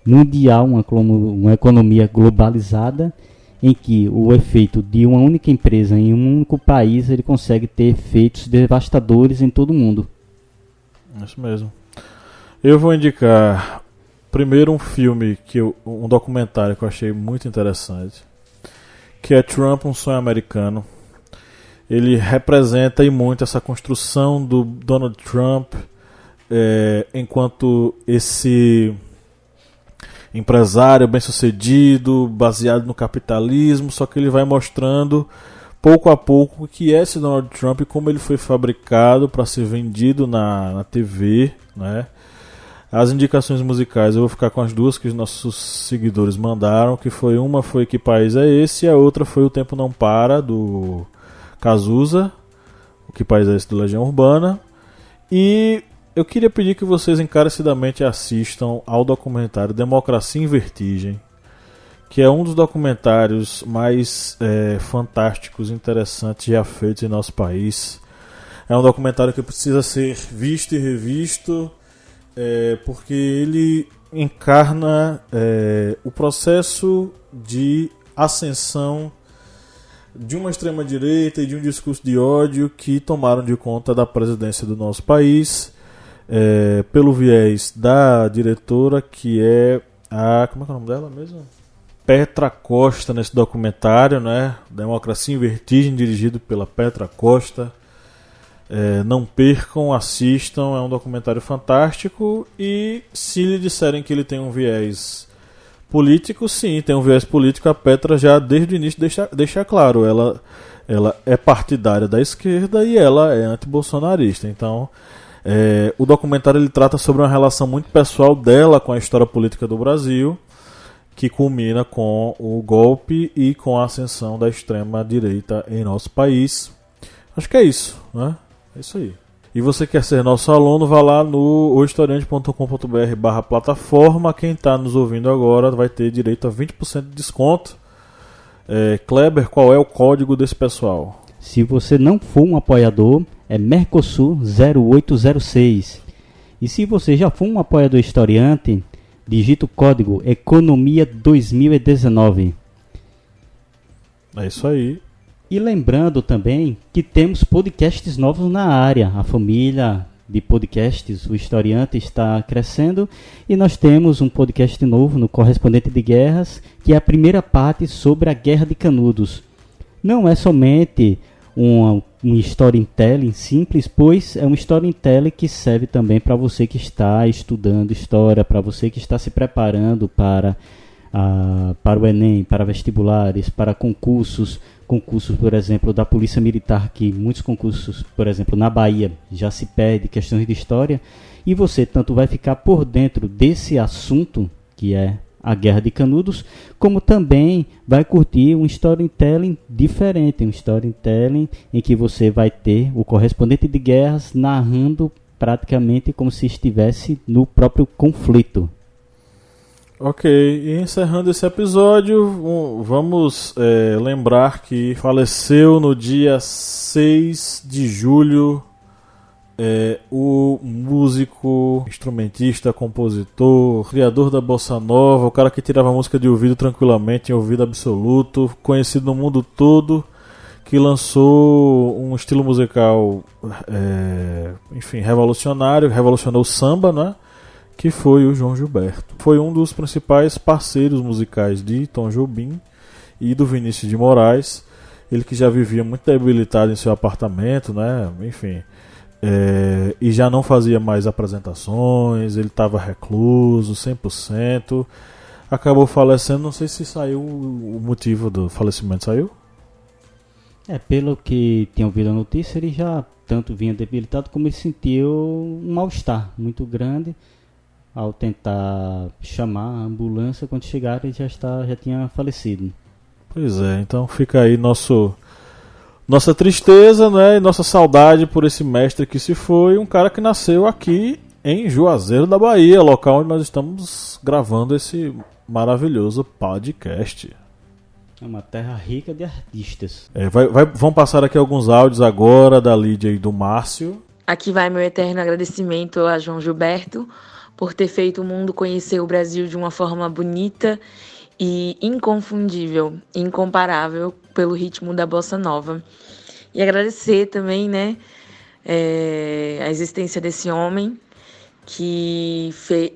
[SPEAKER 2] mundial, uma economia globalizada, em que o efeito de uma única empresa em um único país ele consegue ter efeitos devastadores em todo o mundo.
[SPEAKER 1] Isso mesmo. Eu vou indicar primeiro um documentário que eu achei muito interessante, que é Trump, um sonho americano. Ele representa e muito essa construção do Donald Trump enquanto esse empresário bem-sucedido, baseado no capitalismo, só que ele vai mostrando pouco a pouco o que é esse Donald Trump e como ele foi fabricado para ser vendido na TV, né? As indicações musicais, eu vou ficar com as duas que os nossos seguidores mandaram, que uma foi Que País é Esse, e a outra foi O Tempo Não Para, do Cazuza, O Que País é Esse, do Legião Urbana. E eu queria pedir que vocês encarecidamente assistam ao documentário Democracia em Vertigem, que é um dos documentários mais fantásticos, interessantes já feitos em nosso país. É um documentário que precisa ser visto e revisto, porque ele encarna o processo de ascensão de uma extrema-direita e de um discurso de ódio que tomaram de conta da presidência do nosso país, pelo viés da diretora, que é a... como é que é o nome dela mesmo? Petra Costa, nesse documentário, né? Democracia em Vertigem, dirigido pela Petra Costa. Não percam, assistam, é um documentário fantástico. E se lhe disserem que ele tem um viés político, sim, tem um viés político. A Petra já desde o início deixa claro, ela é partidária da esquerda e ela é antibolsonarista. Então o documentário ele trata sobre uma relação muito pessoal dela com a história política do Brasil, que culmina com o golpe e com a ascensão da extrema direita em nosso país. Acho que é isso, né? É isso aí. E você quer ser nosso aluno, vá lá no ohistoriante.com.br/plataforma. Quem está nos ouvindo agora vai ter direito a 20% de desconto. Kleber, qual é o código desse pessoal?
[SPEAKER 2] Se você não for um apoiador, é Mercosul 0806. E se você já for um apoiador historiante, digita o código Economia 2019.
[SPEAKER 1] É isso aí.
[SPEAKER 2] E lembrando também que temos podcasts novos na área. A família de podcasts, o Historiante, está crescendo. E nós temos um podcast novo no Correspondente de Guerras, que é a primeira parte sobre a Guerra de Canudos. Não é somente um storytelling simples, pois é um storytelling que serve também para você que está estudando história, para você que está se preparando para o Enem, para vestibulares, para concursos, por exemplo, da Polícia Militar, que muitos concursos, por exemplo, na Bahia, já se pede questões de história, e você tanto vai ficar por dentro desse assunto, que é a Guerra de Canudos, como também vai curtir um storytelling diferente, um storytelling em que você vai ter o correspondente de guerras narrando praticamente como se estivesse no próprio conflito.
[SPEAKER 1] Ok, e encerrando esse episódio, vamos lembrar que faleceu no dia 6 de julho o músico, instrumentista, compositor, criador da bossa nova, o cara que tirava música de ouvido tranquilamente, em ouvido absoluto, conhecido no mundo todo, que lançou um estilo musical, revolucionou o samba, né? Que foi o João Gilberto. Foi um dos principais parceiros musicais de Tom Jobim e do Vinícius de Moraes. Ele que já vivia muito debilitado em seu apartamento, né? Enfim, e já não fazia mais apresentações, ele estava recluso, 100%. Acabou falecendo, não sei se saiu o motivo do falecimento, saiu?
[SPEAKER 2] Pelo que tinha ouvido a notícia, ele já tanto vinha debilitado como ele sentiu um mal-estar muito grande. Ao tentar chamar a ambulância, quando chegaram ele já tinha falecido.
[SPEAKER 1] Pois é, então fica aí nossa tristeza, né, e nossa saudade por esse mestre que se foi, um cara que nasceu aqui em Juazeiro da Bahia, local onde nós estamos gravando esse maravilhoso podcast.
[SPEAKER 2] É uma terra rica de artistas.
[SPEAKER 1] Vão passar aqui alguns áudios agora da Lídia e do Márcio.
[SPEAKER 5] Aqui vai meu eterno agradecimento a João Gilberto por ter feito o mundo conhecer o Brasil de uma forma bonita e inconfundível, incomparável pelo ritmo da bossa nova. E agradecer também, né, a existência desse homem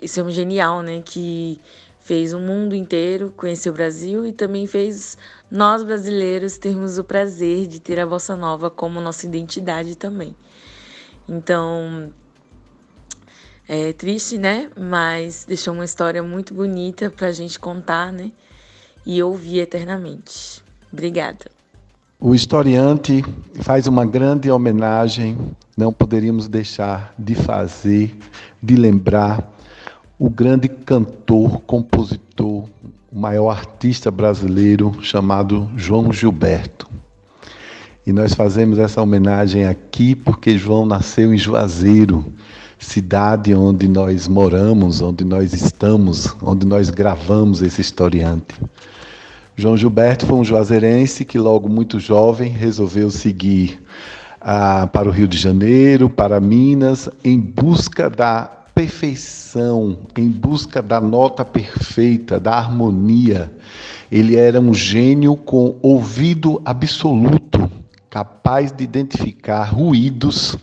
[SPEAKER 5] esse homem genial, né, que fez o mundo inteiro conhecer o Brasil e também fez nós brasileiros termos o prazer de ter a bossa nova como nossa identidade também. Então, é triste, né, mas deixou uma história muito bonita pra gente contar, né, e ouvir eternamente. Obrigada.
[SPEAKER 6] O historiante faz uma grande homenagem, não poderíamos deixar de fazer, de lembrar o grande cantor, compositor, o maior artista brasileiro chamado João Gilberto. E nós fazemos essa homenagem aqui porque João nasceu em Juazeiro, cidade onde nós moramos, onde nós estamos, onde nós gravamos esse historiante. João Gilberto foi um juazeirense que logo muito jovem resolveu seguir para o Rio de Janeiro, para Minas, em busca da perfeição, em busca da nota perfeita, da harmonia. Ele era um gênio com ouvido absoluto, capaz de identificar ruídos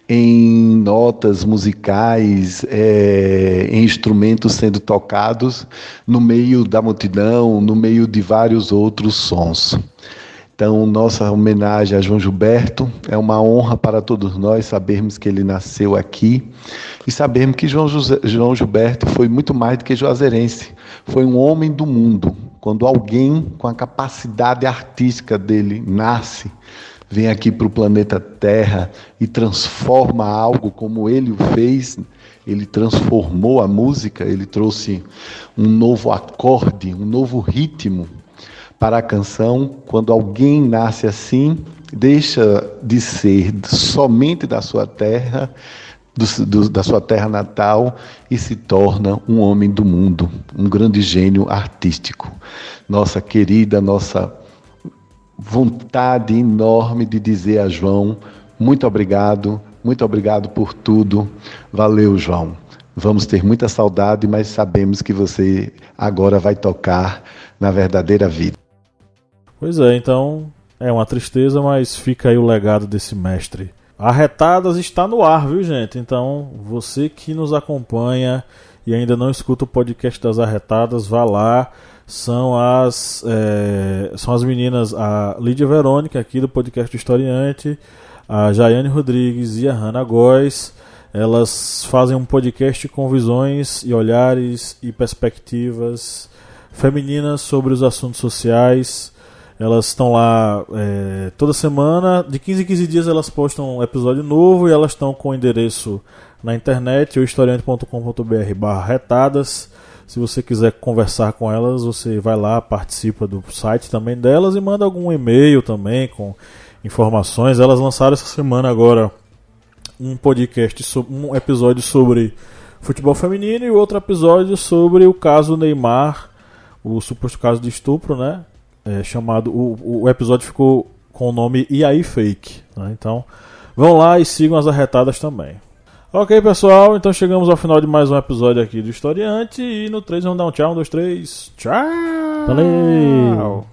[SPEAKER 6] em notas musicais, em instrumentos sendo tocados no meio da multidão, no meio de vários outros sons. Então, nossa homenagem a João Gilberto é uma honra para todos nós sabermos que ele nasceu aqui e sabermos que João Gilberto foi muito mais do que juazeirense, foi um homem do mundo. Quando alguém com a capacidade artística dele nasce, vem aqui para o planeta Terra e transforma algo como ele o fez, ele transformou a música, ele trouxe um novo acorde, um novo ritmo para a canção. Quando alguém nasce assim, deixa de ser somente da sua terra, da sua terra natal, e se torna um homem do mundo, um grande gênio artístico. Nossa vontade enorme de dizer a João, muito obrigado por tudo, valeu, João. Vamos ter muita saudade, mas sabemos que você agora vai tocar na verdadeira vida.
[SPEAKER 1] Pois é, então é uma tristeza, mas fica aí o legado desse mestre. Arretadas está no ar, viu, gente? Então, você que nos acompanha e ainda não escuta o podcast das Arretadas, vá lá. São as meninas, a Lídia Verônica, aqui do podcast do Historiante, a Jaiane Rodrigues e a Hannah Góes. Elas fazem um podcast com visões e olhares e perspectivas femininas sobre os assuntos sociais. Elas estão lá toda semana, de 15 em 15 dias elas postam um episódio novo, e elas estão com o endereço na internet, o historiante.com.br/retadas. Se você quiser conversar com elas, você vai lá, participa do site também delas e manda algum e-mail também com informações. Elas lançaram essa semana agora um podcast, um episódio sobre futebol feminino e outro episódio sobre o caso Neymar, o suposto caso de estupro, né? O episódio ficou com o nome E aí Fake, né? Então vão lá e sigam as Arretadas também. Ok, pessoal, então chegamos ao final de mais um episódio aqui do Historiante, e no 3 vamos dar um tchau, 1, 2, 3, tchau!
[SPEAKER 2] Valeu!